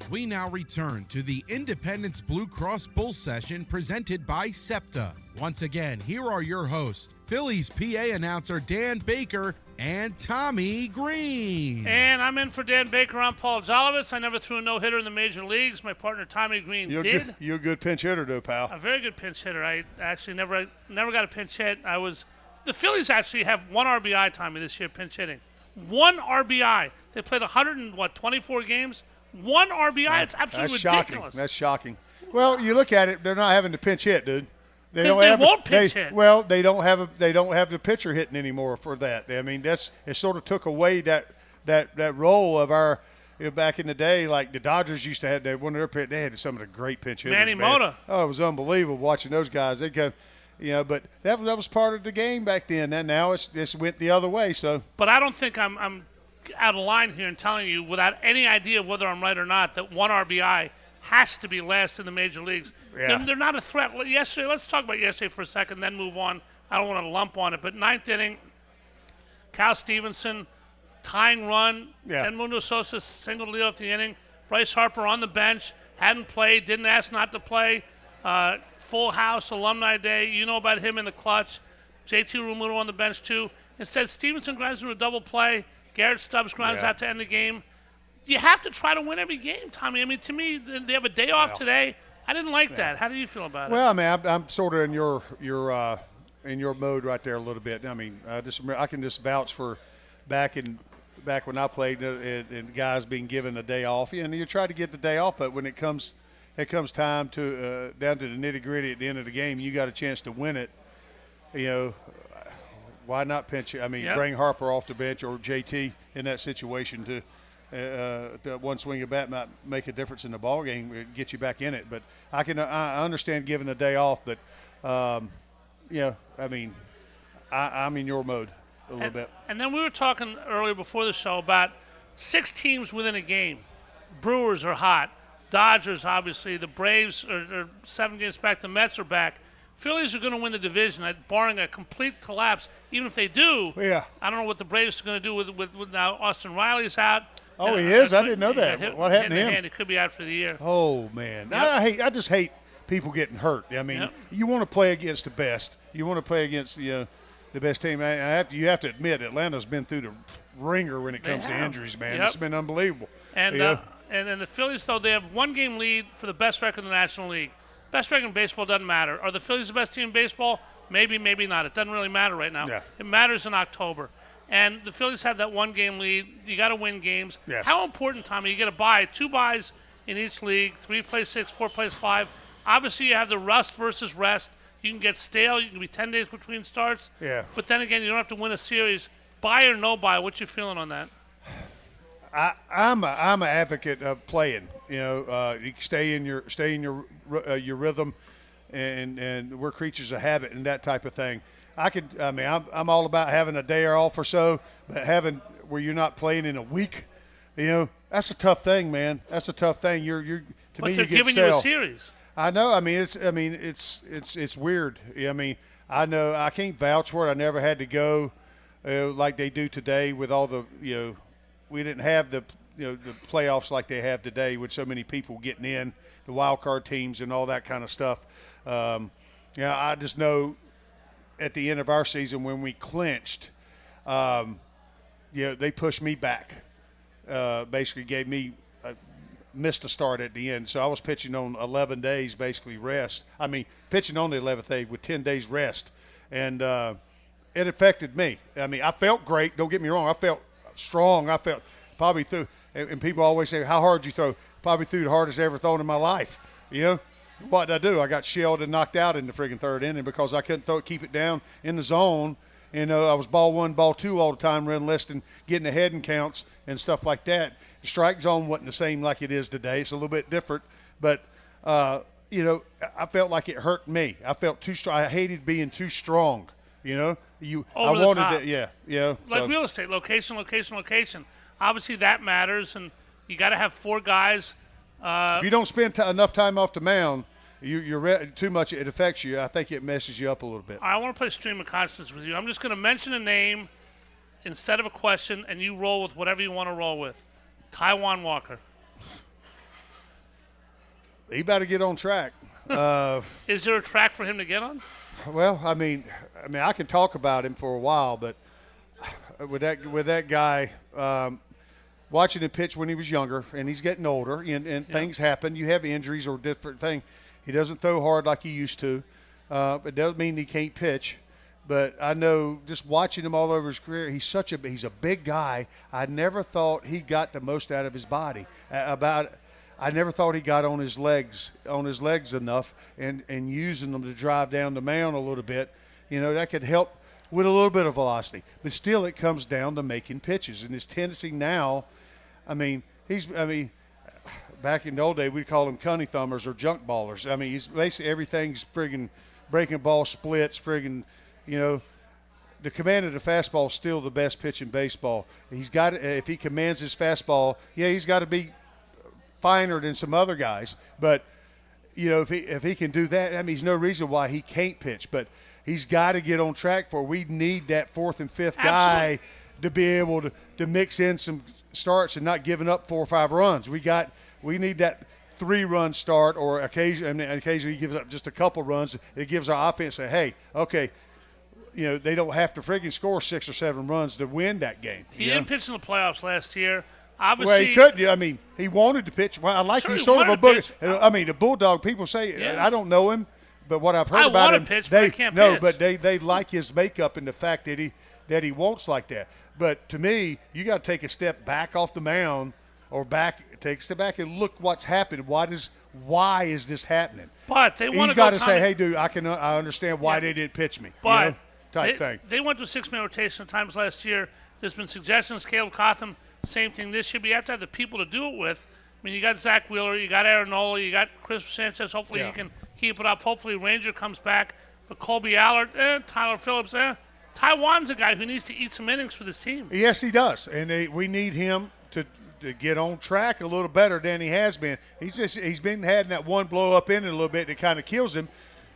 We now return to the Independence Blue Cross Bull Session presented by SEPTA. Once again, here are your hosts, Phillies PA announcer Dan Baker and Tommy Greene. And I'm in for Dan Baker. I'm Paul Jolovitz. I never threw a no-hitter in the major leagues. My partner Tommy Greene did. You're a good pinch hitter, though, pal. A very good pinch hitter. I actually never got a pinch hit. The Phillies actually have 1 RBI, Tommy, this year, pinch hitting. 1 RBI. They played 124 games. 1 RBI. It's absolutely ridiculous. That's shocking. Well, you look at it; they're not having to pinch hit, dude. They won't pinch hit. Well, they don't have the pitcher hitting anymore for that. I mean, it sort of took away that role of our back in the day. Like the Dodgers used to have one of their they had some of the great pinch hitters. Manny Mota. Oh, it was unbelievable watching those guys. They got. But that was part of the game back then. And now this went the other way. So, but I don't think I'm out of line here and telling you without any idea of whether I'm right or not that 1 RBI has to be last in the major leagues. Yeah. They're not a threat. Yesterday, let's talk about yesterday for a second, then move on. I don't want to lump on it, but 9th inning, Cal Stevenson tying run. Edmundo Sosa single lead off the inning. Bryce Harper on the bench, hadn't played, didn't ask not to play. Full house, alumni day. You know about him in the clutch. JT Realmuto on the bench too. Instead, Stevenson grinds into a double play. Garrett Stubbs grounds out to end the game. You have to try to win every game, Tommy. I mean, to me, they have a day off today. I didn't like that. How do you feel about it? Well, I mean, I'm sort of in your mode right there a little bit. I mean, I can just vouch for back when I played and guys being given a day off. And you try to get the day off, but when it comes time to down to the nitty gritty at the end of the game, you got a chance to win it. Why not pinch it? I mean, bring Harper off the bench or JT in that situation to one swing of bat might make a difference in the ball game, get you back in it. But I understand giving the day off, but I mean, I'm in your mode a little bit. And then we were talking earlier before the show about 6 teams within a game. Brewers are hot. Dodgers, obviously. The Braves are 7 games back. The Mets are back. Phillies are going to win the division, barring a complete collapse. Even if they do, I don't know what the Braves are going to do with now Austin Riley's out. Oh, he is? I didn't know that. What happened to him? He could be out for the year. Oh, man. Yep. I just hate people getting hurt. I mean, you want to play against the best. You want to play against the best team. You have to admit, Atlanta's been through the ringer when it comes to injuries, man. It's been unbelievable. And then the Phillies, though, they have 1-game lead for the best record in the National League. Best record in baseball doesn't matter. Are the Phillies the best team in baseball? Maybe, maybe not. It doesn't really matter right now. Yeah. It matters in October. And the Phillies have that 1-game lead. You got to win games. Yes. How important, Tommy? You get a bye, 2 byes in each league. 3 plays 6, 4 plays 5. Obviously, you have the rust versus rest. You can get stale. You can be 10 days between starts. Yeah. But then again, you don't have to win a series. Bye or no bye, what's your feeling on that? I'm an advocate of playing. You can stay in your rhythm, and we're creatures of habit and that type of thing. I'm all about having a day off or so, but having where you're not playing in a week, that's a tough thing, man. That's a tough thing. But you get giving stale. You a series. I know. It's weird. I mean, I know I can't vouch for it. I never had to go like they do today with all the we didn't have the playoffs like they have today with so many people getting in, the wild card teams and all that kind of stuff. I just know at the end of our season when we clinched, they pushed me back. Basically gave me missed a start at the end. So I was pitching on 11 days, basically rest. I mean, pitching on the 11th day with 10 days rest. And it affected me. I mean, I felt great. Don't get me wrong. I felt strong. I felt probably threw. And people always say, how hard did you throw? Probably threw the hardest I ever thrown in my life. What did I do? I got shelled and knocked out in the friggin' third inning because I couldn't keep it down in the zone. I was ball one, ball two all the time, running less than getting ahead in counts and stuff like that. The strike zone wasn't the same like it is today. It's a little bit different. But, I felt like it hurt me. I felt too strong. I hated being too strong, Over I the wanted top. that, Like real estate, location. Obviously that matters, and you got to have 4 guys. If you don't spend enough time off the mound, you're too much. It affects you. I think it messes you up a little bit. I want to play stream of consciousness with you. I'm just going to mention a name instead of a question, and you roll with whatever you want to roll with. Taijuan Walker. He better get on track. Is there a track for him to get on? Well, I mean, I can talk about him for a while, but with that guy, watching him pitch when he was younger, and he's getting older, and things happen. You have injuries or different things. He doesn't throw hard like he used to. It doesn't mean he can't pitch. But I know just watching him all over his career, he's a big guy. I never thought he got the most out of his body. I never thought he got on his legs enough and using them to drive down the mound a little bit. That could help with a little bit of velocity. But still, it comes down to making pitches. And his tendency now, back in the old day, we'd call him cunny thumbers or junk ballers. I mean, he's basically everything's friggin' breaking ball splits, friggin', the command of the fastball is still the best pitch in baseball. He's got, if he commands his fastball, he's got to be finer than some other guys. But, if he can do that, there's no reason why he can't pitch. But he's got to get on track for. We need that 4th and 5th guy to be able to mix in some starts and not giving up 4 or 5 runs. We need that 3-run start, or occasionally he gives up just a couple runs. It gives our offense hey, okay, they don't have to friggin' score 6 or 7 runs to win that game. He didn't pitch in the playoffs last year. Obviously, well, he couldn't. He wanted to pitch. Well, I like he's sort of a bulldog. The bulldog. People say I don't know him, but what I've heard about him, pitch, but I can't pitch. But they like his makeup and the fact that he wants like that. But to me, you got to take a step back off the mound, or take a step back and look what's happened. Why is this happening? But they want to go. You got to say, hey, dude, I understand why they didn't pitch me. But thing. They went to a 6-man rotation at times last year. There's been suggestions. Caleb Cotham, same thing this year. But you have to have the people to do it with. You got Zach Wheeler, you got Aaron Nola, you got Chris Sanchez. Hopefully he can keep it up. Hopefully Ranger comes back. But Colby Allard, Tyler Phillips, Taijuan's a guy who needs to eat some innings for this team. Yes, he does. And we need him to get on track a little better than he has been. He's been having that one blow up inning a little bit that kind of kills him.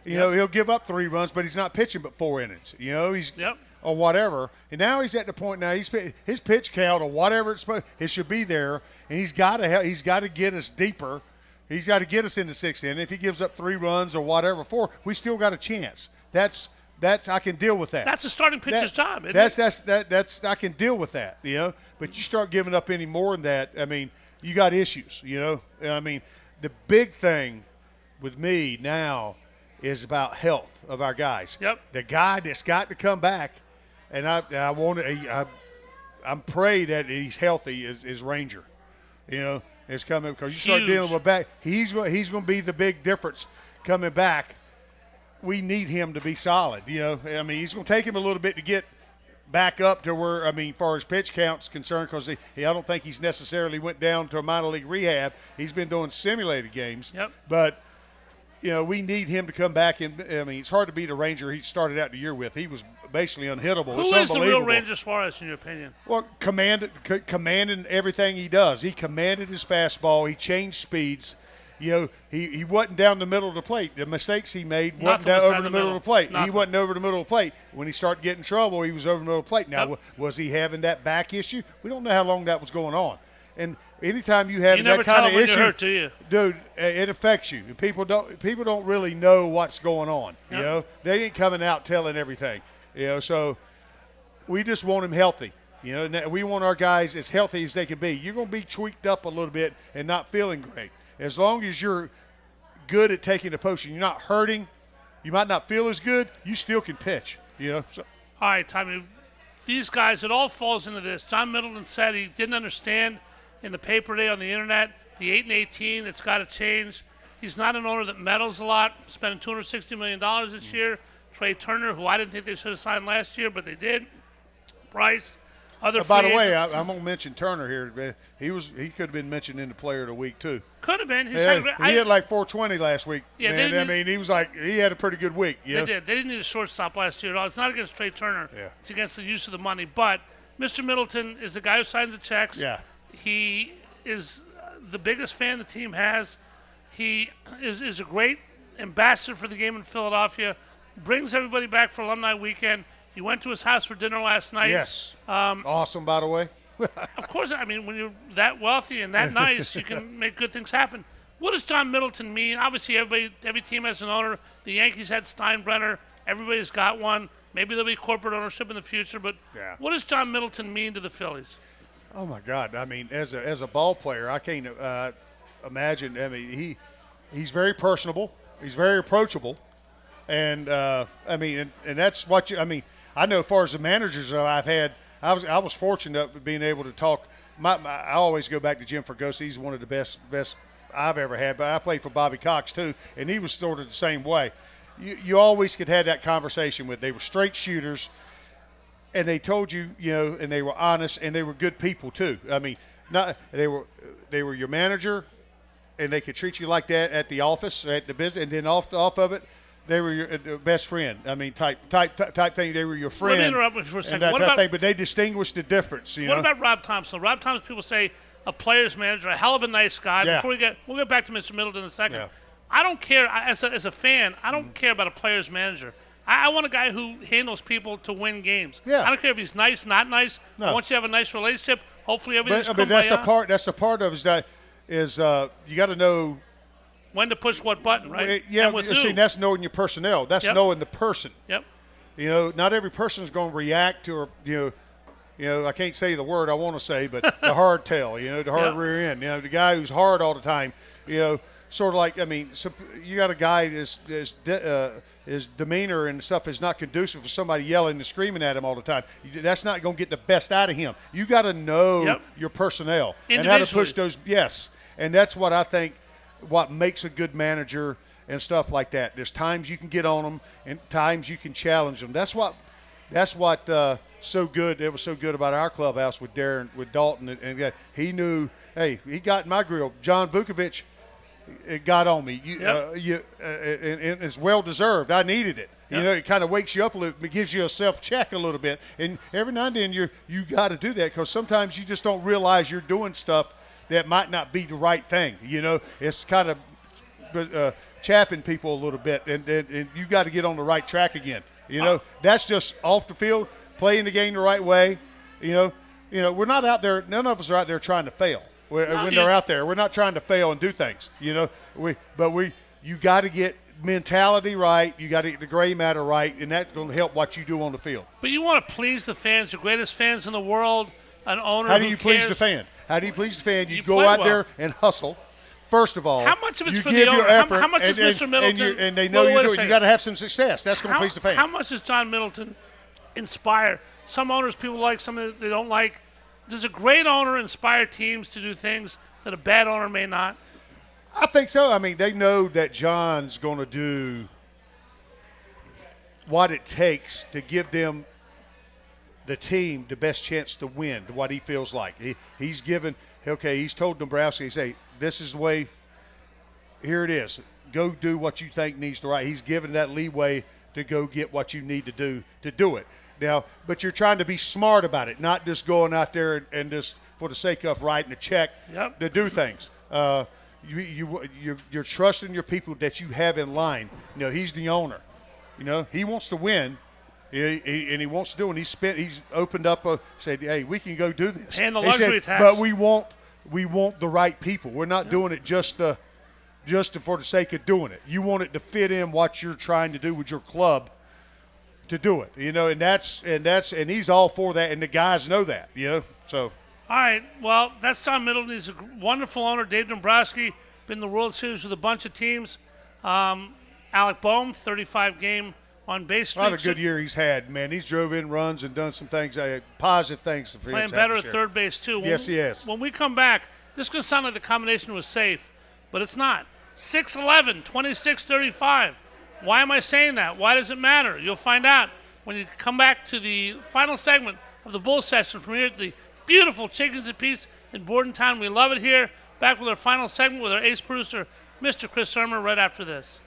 He'll give up 3 runs, but he's not pitching but 4 innings. He's or whatever. And now he's at the point now his pitch count or whatever it should be there, and he's got to get us deeper. He's got to get us into 6th inning. If he gives up 3 runs or whatever, 4, we still got a chance. That's I can deal with that. That's the starting pitcher's job. That's I can deal with that. But you start giving up any more than that, you got issues. The big thing with me now is about health of our guys. Yep. The guy that's got to come back, and I'm praying that he's healthy is Ranger. It's coming because you start dealing with back. He's going to be the big difference coming back. We need him to be solid. He's going to take him a little bit to get back up to where, as far as pitch count's concerned, because I don't think he's necessarily went down to a minor league rehab. He's been doing simulated games. Yep. But we need him to come back. And it's hard to beat a Ranger he started out the year with. He was basically unhittable. Who is the real Ranger Suarez, in your opinion? Well, commanding everything he does. He commanded his fastball. He changed speeds. He wasn't down the middle of the plate. The mistakes he made wasn't over the middle of the plate. He wasn't over the middle of the plate. When he started getting trouble, he was over the middle of the plate. Now, was he having that back issue? We don't know how long that was going on. And anytime you have that kind of issue, hurt, do you? Dude, it affects you. People don't really know what's going on. Yep. You know, they ain't coming out telling everything. You know, so we just want them healthy. You know, and we want our guys as healthy as they can be. You're going to be tweaked up a little bit and not feeling great. As long as you're good at taking the potion, you're not hurting. You might not feel as good. You still can pitch. You know. So. All right, Tommy. These guys, it all falls into this. John Middleton said he didn't understand in the paper today on the internet the 8-18. It's got to change. He's not an owner that meddles a lot. Spending $260 million this year. Trey Turner, who I didn't think they should have signed last year, but they did. Bryce. By the way, I'm going to mention Turner here. He could have been mentioned in the Player of the Week too. Could have been. He had like 420 last week. Yeah, man. I mean, he had a pretty good week. They did. They didn't need a shortstop last year at all. It's not against Trey Turner. Yeah. It's against the use of the money. But Mr. Middleton is the guy who signs the checks. Yeah. He is the biggest fan the team has. He is a great ambassador for the game in Philadelphia. Brings everybody back for alumni weekend. He went to his house for dinner last night. Yes. Awesome, by the way. Of course, I mean, when you're that wealthy and that nice, you can make good things happen. What does John Middleton mean? Obviously, every team has an owner. The Yankees had Steinbrenner. Everybody's got one. Maybe there'll be corporate ownership in the future. But what does John Middleton mean to the Phillies? Oh, my God. I mean, as a ball player, I can't imagine. I mean, he's very personable. He's very approachable. And, I mean, and that's what you – I mean – I know as far as the managers I've had, I was fortunate of being able to talk. I always go back to Jim Fergosi. He's one of the best I've ever had. But I played for Bobby Cox too, and he was sort of the same way. You always could have that conversation with. They were straight shooters, and they told you, you know, and they were honest, and they were good people too. I mean, they were your manager, and they could treat you like that at the office, at the business, and then off of it. They were your best friend. I mean, type thing. They were your friend. Let me interrupt you for a second. That type thing, but they distinguished the difference. You know? What about Rob Thompson? Rob Thompson, people say a player's manager, a hell of a nice guy. Yeah. We'll get back to Mr. Middleton in a second. Yeah. I don't care as a fan. I don't care about a player's manager. I want a guy who handles people to win games. Yeah. I don't care if he's nice, not nice. No. I want you to have a nice relationship. Hopefully everything's But that's the part. That's the part of it is you got to know. When to push what button, right? Yeah, and with see, who? that's knowing your personnel. That's knowing the person. Yep. You know, not every person is going to react to, you know, I can't say the word I want to say, but the hard tail, you know, the hard rear end. You know, the guy who's hard all the time, you know, sort of like, I mean, you got a guy his demeanor and stuff is not conducive for somebody yelling and screaming at him all the time. That's not going to get the best out of him. You got to know your personnel and how to push those. Yes, and that's what I think. What makes a good manager and stuff like that. There's times you can get on them and times you can challenge them. That's what so good. It was so good about our clubhouse with Darren, with Dalton, and he knew. Hey, he got in my grill. John Vukovic, it got on me. And it's well deserved. I needed it. Yep. You know, it kind of wakes you up a little. It gives you a self check a little bit. And every now and then you got to do that because sometimes you just don't realize you're doing stuff that might not be the right thing. You know, it's kind of chapping people a little bit, and you got to get on the right track again. You know, that's just off the field, playing the game the right way. You know, we're not out there. None of us are out there trying to fail. When they're out there, we're not trying to fail and do things. You know, you got to get mentality right. You got to get the gray matter right, and that's going to help what you do on the field. But you want to please the fans, the greatest fans in the world. An owner. How do you please the fan? How do you please the fan? You go out there and hustle. First of all, how much of it's you for give the owner? your effort, how much is Mr. Middleton? And they know you got to have some success. That's going to please the fan. How much does John Middleton inspire? Some owners people like, some they don't like. Does a great owner inspire teams to do things that a bad owner may not? I think so. I mean, they know that John's going to do what it takes to give them the team the best chance to win, to what he feels like. He's told Nebraska, he's say, this is the way, here it is. Go do what you think needs to right. He's given that leeway to go get what you need to do it. Now, but you're trying to be smart about it, not just going out there and just for the sake of writing a check to do things. You're trusting your people that you have in line. You know, he's the owner. You know, he wants to win. And he wants to do it. And he's opened up said, hey, we can go do this. And the luxury tax. But we want we want the right people. We're not doing it just for the sake of doing it. You want it to fit in what you're trying to do with your club to do it, and he's all for that, and the guys know that, so. All right, well, that's Tom Middleton. He's a wonderful owner. Dave Dombrowski, been in the World Series with a bunch of teams. Alec Boehm, 35-game on-base streak. What a good year he's had, man. He's drove in runs and done some things, positive things. For playing better at third base, too. Yes, he is. When we come back, this is going to sound like the combination was safe, but it's not. 6-11, 26-35. Why am I saying that? Why does it matter? You'll find out when you come back to the final segment of the Bull Session from here at the beautiful Chickens and Pete's in Bordentown. We love it here. Back with our final segment with our ace producer, Mr. Chris Sermer, right after this.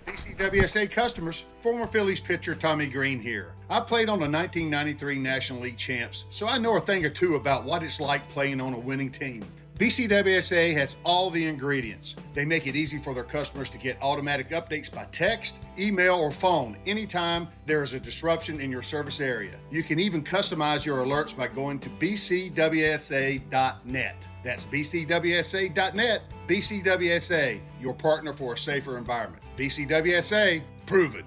BCWSA customers, former Phillies pitcher Tommy Greene here. I played on the 1993 National League champs, so I know a thing or two about what it's like playing on a winning team. BCWSA has all the ingredients. They make it easy for their customers to get automatic updates by text, email, or phone anytime there is a disruption in your service area. You can even customize your alerts by going to bcwsa.net. That's bcwsa.net. BCWSA, your partner for a safer environment. BCWSA, proven.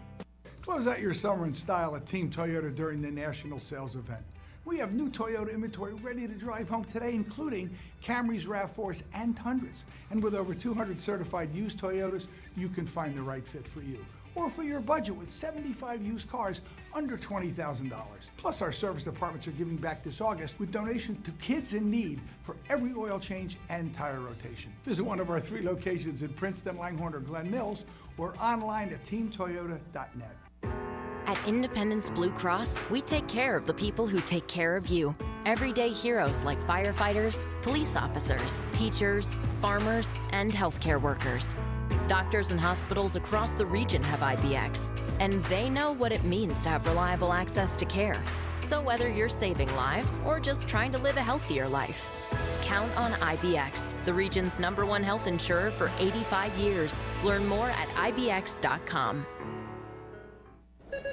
Close out your summer in style at Team Toyota during the national sales event. We have new Toyota inventory ready to drive home today, including Camrys, RAV4s, and Tundras. And with over 200 certified used Toyotas, you can find the right fit for you. Or for your budget with 75 used cars under $20,000. Plus, our service departments are giving back this August with donations to kids in need for every oil change and tire rotation. Visit one of our 3 locations in Princeton, Langhorne, or Glen Mills, or online at teamtoyota.net. At Independence Blue Cross, we take care of the people who take care of you. Everyday heroes like firefighters, police officers, teachers, farmers, and healthcare workers. Doctors and hospitals across the region have IBX, and they know what it means to have reliable access to care. So whether you're saving lives or just trying to live a healthier life, count on IBX, the region's #1 health insurer for 85 years. Learn more at IBX.com.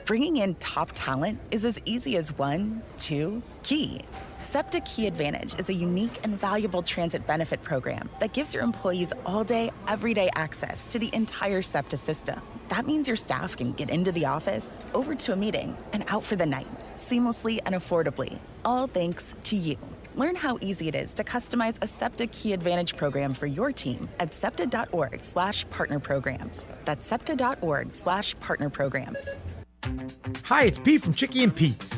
Bringing in top talent is as easy as 1, 2, Key. SEPTA Key Advantage is a unique and valuable transit benefit program that gives your employees all-day, everyday access to the entire SEPTA system. That means your staff can get into the office, over to a meeting, and out for the night, seamlessly and affordably, all thanks to you. Learn how easy it is to customize a SEPTA Key Advantage program for your team at SEPTA.org/partnerprograms. That's SEPTA.org/partnerprograms. Hi, it's Pete from Chicky and Pete's.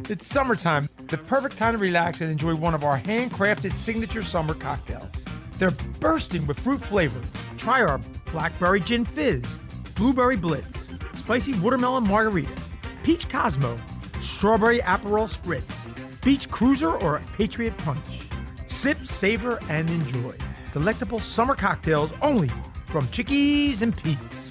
It's summertime, the perfect time to relax and enjoy one of our handcrafted signature summer cocktails. They're bursting with fruit flavor. Try our blackberry gin fizz, blueberry blitz, spicy watermelon margarita, peach Cosmo, strawberry Aperol spritz, beach cruiser, or patriot punch. Sip, savor, and enjoy. Delectable summer cocktails only from Chickies and Pete's.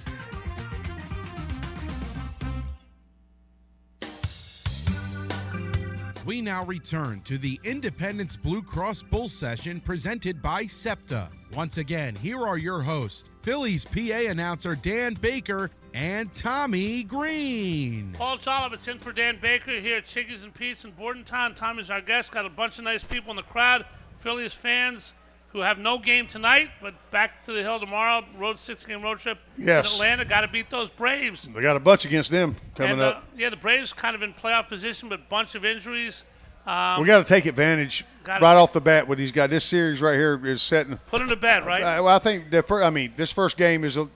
We now return to the Independence Blue Cross Bull Session presented by SEPTA. Once again, here are your hosts, Phillies PA announcer Dan Baker and Tommy Greene. Paul Jolovitz in for Dan Baker here at Chickies and Pete's in Bordentown. Tommy's our guest. Got a bunch of nice people in the crowd. Phillies fans who have no game tonight, but back to the Hill tomorrow. 6-game road trip in Atlanta. Got to beat those Braves. They got a bunch against them coming up. Yeah, the Braves kind of in playoff position, but bunch of injuries. We got to take advantage off the bat. What he's got, this series right here is setting. Put him to bed, right? Well, I think this first game is an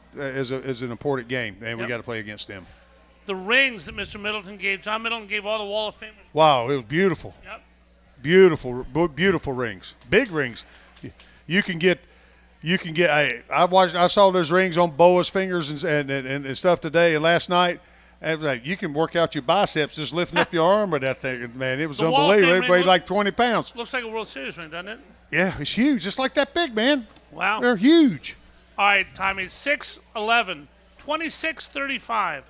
important game, and we got to play against them. The rings that Mr. Middleton gave, John Middleton gave all the Wall of Famers. Wow, it was beautiful. Yep. Beautiful rings, big rings. You can get. I saw those rings on Boa's fingers and stuff today and last night. And you can work out your biceps just lifting up your arm with that thing, man. It was unbelievable. It weighed like 20 pounds. Looks like a World Series ring, doesn't it? Yeah, it's huge, just like that big, man. Wow. They're huge. All right, Tommy, 6-11, 26-35.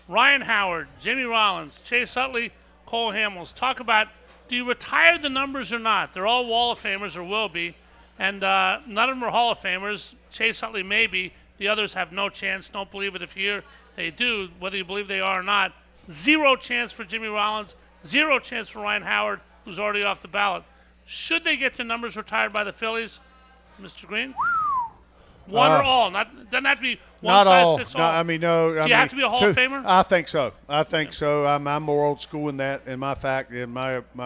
Ryan Howard, Jimmy Rollins, Chase Utley, Cole Hamels. Talk about, do you retire the numbers or not? They're all Wall of Famers or will be. And none of them are Hall of Famers. Chase Utley maybe. The others have no chance. Don't believe it if you hear they do, whether you believe they are or not. 0 chance for Jimmy Rollins. 0 chance for Ryan Howard, who's already off the ballot. Should they get their numbers retired by the Phillies, Mr. Greene? One or all? Doesn't have to be one size fits all. No, I mean, no. Do you have to be a Hall of Famer? I think so. So. I'm more old school in that. In my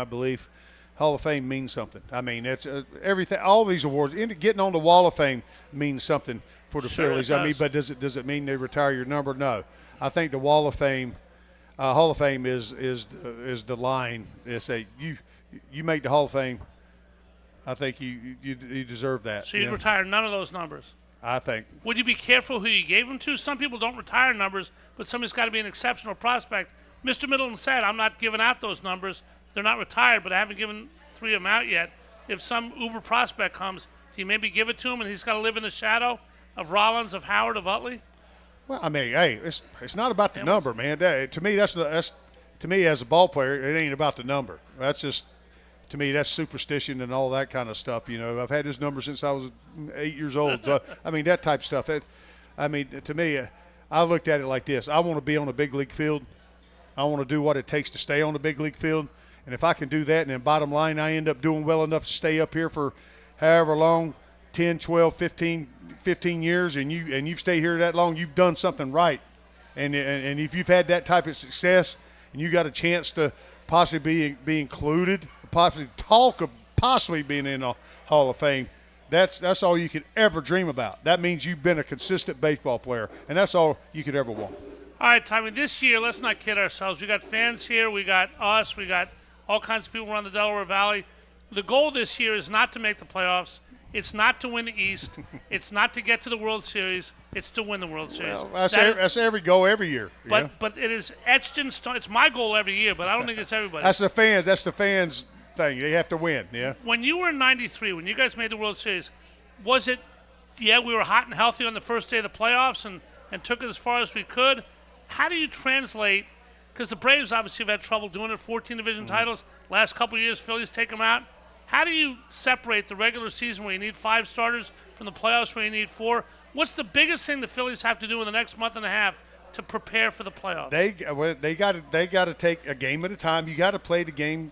belief, Hall of Fame means something. I mean, it's everything. All these awards, getting on the Wall of Fame means something for the Phillies. I mean, but does it mean they retire your number? No. I think the Wall of Fame is the line. They say you make the Hall of Fame. I think you deserve that. So you'd retire none of those numbers. I think. Would you be careful who you gave them to? Some people don't retire numbers, but somebody's got to be an exceptional prospect. Mr. Middleton said, I'm not giving out those numbers. They're not retired, but I haven't given 3 of them out yet. If some uber prospect comes, do you maybe give it to him and he's got to live in the shadow of Rollins, of Howard, of Utley? Well, I mean, hey, it's not about the number, man. To me, that's to me as a ball player, it ain't about the number. That's just, to me, that's superstition and all that kind of stuff. You know, I've had this number since I was 8 years old. I mean, that type of stuff. To me, I looked at it like this. I want to be on a big league field. I want to do what it takes to stay on the big league field. And if I can do that, and then bottom line, I end up doing well enough to stay up here for however long, 10, 12, 15 years, and you've stayed here that long, you've done something right. And if you've had that type of success and you got a chance to possibly be included, possibly being in the Hall of Fame, that's all you could ever dream about. That means you've been a consistent baseball player, and that's all you could ever want. All right, Tommy, this year, let's not kid ourselves. We got fans here. We got us. We got all kinds of people around the Delaware Valley. The goal this year is not to make the playoffs. It's not to win the East. It's not to get to the World Series. It's to win the World Series. Well, that's every goal every year. But it is etched in stone. It's my goal every year, but I don't think it's everybody. That's the fans' thing. They have to win, yeah. When you were in 93, when you guys made the World Series, was it, we were hot and healthy on the first day of the playoffs and took it as far as we could? How do you translate, because the Braves obviously have had trouble doing it, 14 division titles. Last couple of years, Phillies take them out. How do you separate the regular season where you need 5 starters from the playoffs where you need 4? What's the biggest thing the Phillies have to do in the next month and a half to prepare for the playoffs? They got to take a game at a time. You got to play the game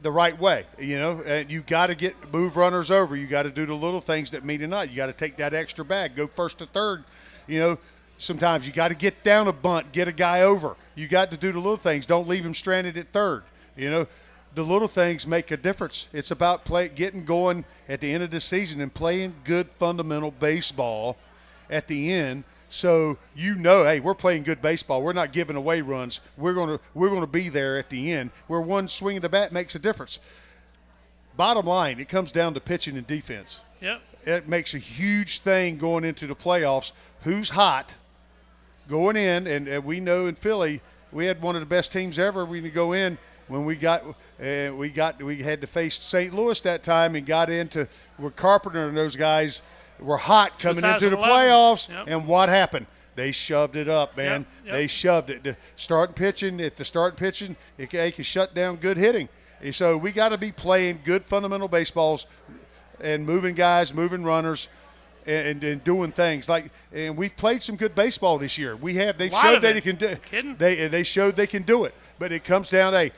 the right way, you know. And you got to move runners over. You got to do the little things that mean a lot. You got to take that extra bag, go first to third. You know, sometimes you got to get down a bunt, get a guy over. You got to do the little things. Don't leave him stranded at third. You know. The little things make a difference. It's about getting going at the end of the season and playing good fundamental baseball at the end. So hey, we're playing good baseball. We're not giving away runs. We're gonna be there at the end where one swing of the bat makes a difference. Bottom line, it comes down to pitching and defense. Yep. It makes a huge thing going into the playoffs. Who's hot going in? And we know in Philly we had one of the best teams ever. We could go in. When we had to face St. Louis that time and got into where Carpenter and those guys were hot coming into the playoffs. Yep. And what happened? They shoved it up, man. Yep. They shoved it. If they start pitching, they can shut down good hitting. And so we got to be playing good fundamental baseballs and moving guys, moving runners, and doing things and we've played some good baseball this year. We have. They showed that they can do. They showed they can do it. But it comes down to,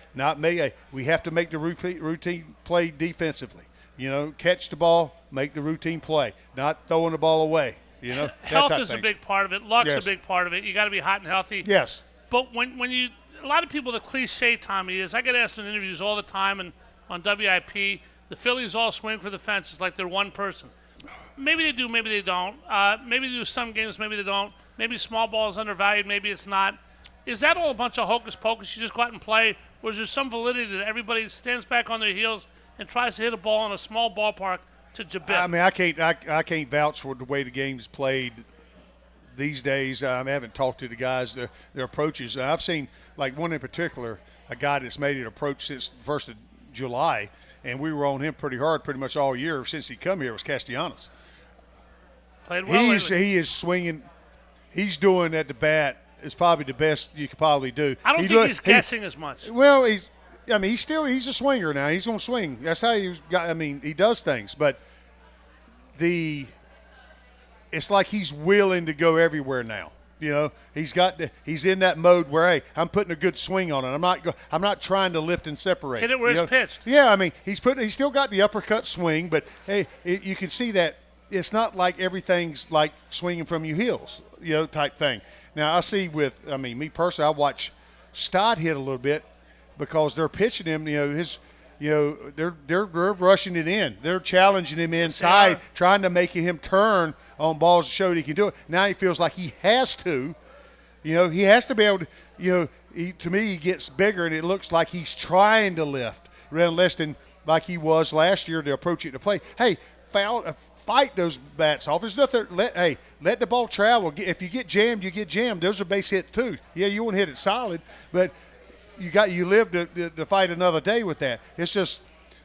we have to make the routine play defensively. You know, catch the ball, make the routine play, not throwing the ball away. You know, health is a big part of it. Luck's a big part of it. You got to be hot and healthy. Yes. But when you, a lot of people, the cliche, Tommy, is I get asked in interviews all the time and on WIP, the Phillies all swing for the fences like they're one person. Maybe they do, maybe they don't. Maybe they do some games, maybe they don't. Maybe small ball is undervalued, maybe it's not. Is that all a bunch of hocus pocus? You just go out and play, or is there some validity that everybody stands back on their heels and tries to hit a ball in a small ballpark to jabit? I mean, I can't vouch for the way the game's played these days. I haven't talked to the guys, their approaches. I've seen, like one in particular, a guy that's made an approach since the 1st of July, and we were on him pretty hard pretty much all year since he come here, was Castellanos. Played well lately. He is swinging. He's doing at the bat. It's probably the best you could probably do. I don't think he's guessing as much. Well, he's a swinger now. He's going to swing. That's how he does things. But it's like he's willing to go everywhere now. You know, he's in that mode where, hey, I'm putting a good swing on it. I'm not trying to lift and separate. Hit it where it's pitched. Yeah, I mean, he's still got the uppercut swing, but hey, you can see that it's not like everything's like swinging from your heels, type thing. Now I see me personally, I watch Stott hit a little bit because they're pitching him. They're rushing it in. They're challenging him inside, trying to make him turn on balls to show that he can do it. Now he feels like he has to. He has to be able to. To me, he gets bigger, and it looks like he's trying to lift rather than less than like he was last year to approach it to play. Hey, fight those bats off. There's nothing. Let the ball travel. If you get jammed, you get jammed. Those are base hit too. Yeah, you won't hit it solid, but you live to fight another day with that. It's just,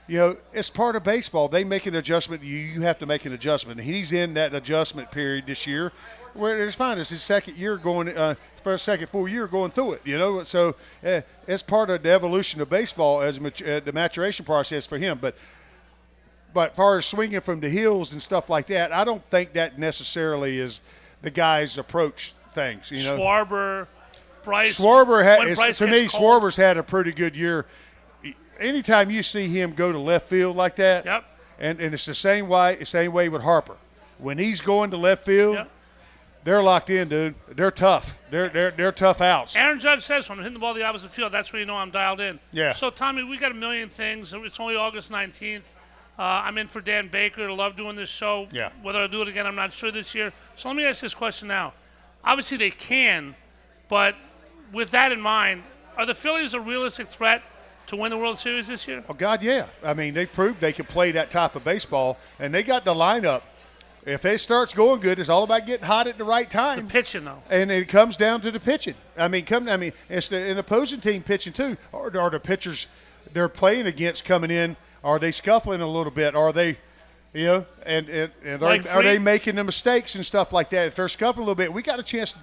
it's part of baseball. They make an adjustment. You have to make an adjustment. He's in that adjustment period this year where it's fine. It's his second year for a second full year going through it, So it's part of the evolution of baseball as the maturation process for him. But as far as swinging from the heels and stuff like that, I don't think that necessarily is the guy's approach things, Schwarber, Bryce. Schwarber's had a pretty good year. Anytime you see him go to left field like that, yep. and it's the same way with Harper. When he's going to left field, yep. They're locked in, dude. They're tough. They're tough outs. Aaron Judge says when I'm hitting the ball the opposite field, that's where you know I'm dialed in. Yeah. So, Tommy, we got a million things. It's only August 19th. I'm in for Dan Baker. I love doing this show. Yeah. Whether I'll do it again, I'm not sure this year. So let me ask this question now. Obviously, they can, but with that in mind, are the Phillies a realistic threat to win the World Series this year? Oh, God, yeah. I mean, they proved they can play that type of baseball, and they got the lineup. If it starts going good, it's all about getting hot at the right time. The pitching, though. And it comes down to the pitching. It's an opposing team pitching, too. Or the pitchers they're playing against coming in, are they scuffling a little bit? Are they, are they making the mistakes and stuff like that? If they're scuffling a little bit, we got a chance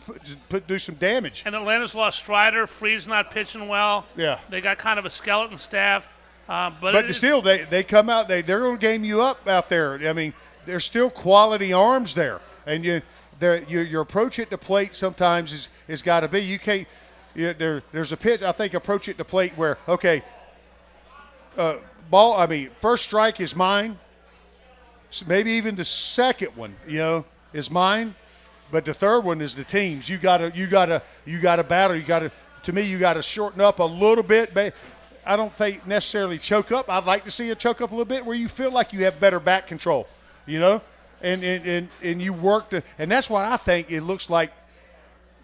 to do some damage. And Atlanta's lost Strider. Free's not pitching well. Yeah. They got kind of a skeleton staff. But still, they come out. They're going to game you up out there. I mean, there's still quality arms there, and your approach at the plate sometimes is got to be. You can't. There's a pitch. I think approach at the plate where first strike is mine. Maybe even the second one, is mine, but the third one is the team's. You gotta battle. To me, you gotta shorten up a little bit. I don't think necessarily choke up. I'd like to see you choke up a little bit where you feel like you have better back control, and you work and that's why I think it looks like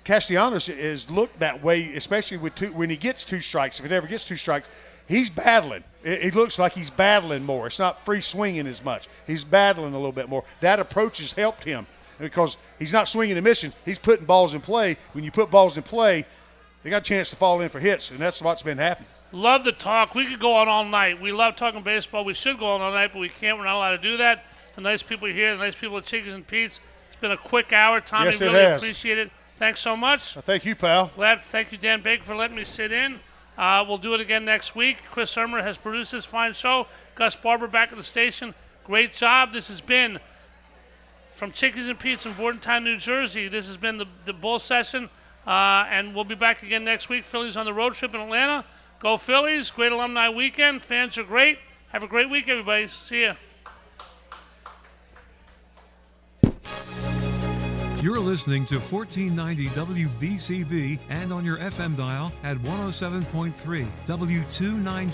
Castellanos has looked that way, especially when he gets two strikes. If he never gets two strikes, he's battling. It looks like he's battling more. It's not free swinging as much. He's battling a little bit more. That approach has helped him because he's not swinging and missing. He's putting balls in play. When you put balls in play, they got a chance to fall in for hits, and that's what's been happening. Love the talk. We could go on all night. We love talking baseball. We should go on all night, but we can't. We're not allowed to do that. The nice people here, the nice people at Chickies and Pete's. It's been a quick hour. Tommy, yes, really appreciate it. Thanks so much. Thank you, pal. Thank you, Dan Baker, for letting me sit in. We'll do it again next week. Chris Ermer has produced this fine show. Gus Barber back at the station. Great job. This has been from Chickies and Pete's in Bordentown, New Jersey. This has been the Bull Session, and we'll be back again next week. Phillies on the road trip in Atlanta. Go Phillies. Great alumni weekend. Fans are great. Have a great week, everybody. See ya. You're listening to 1490 WBCB and on your FM dial at 107.3 W290.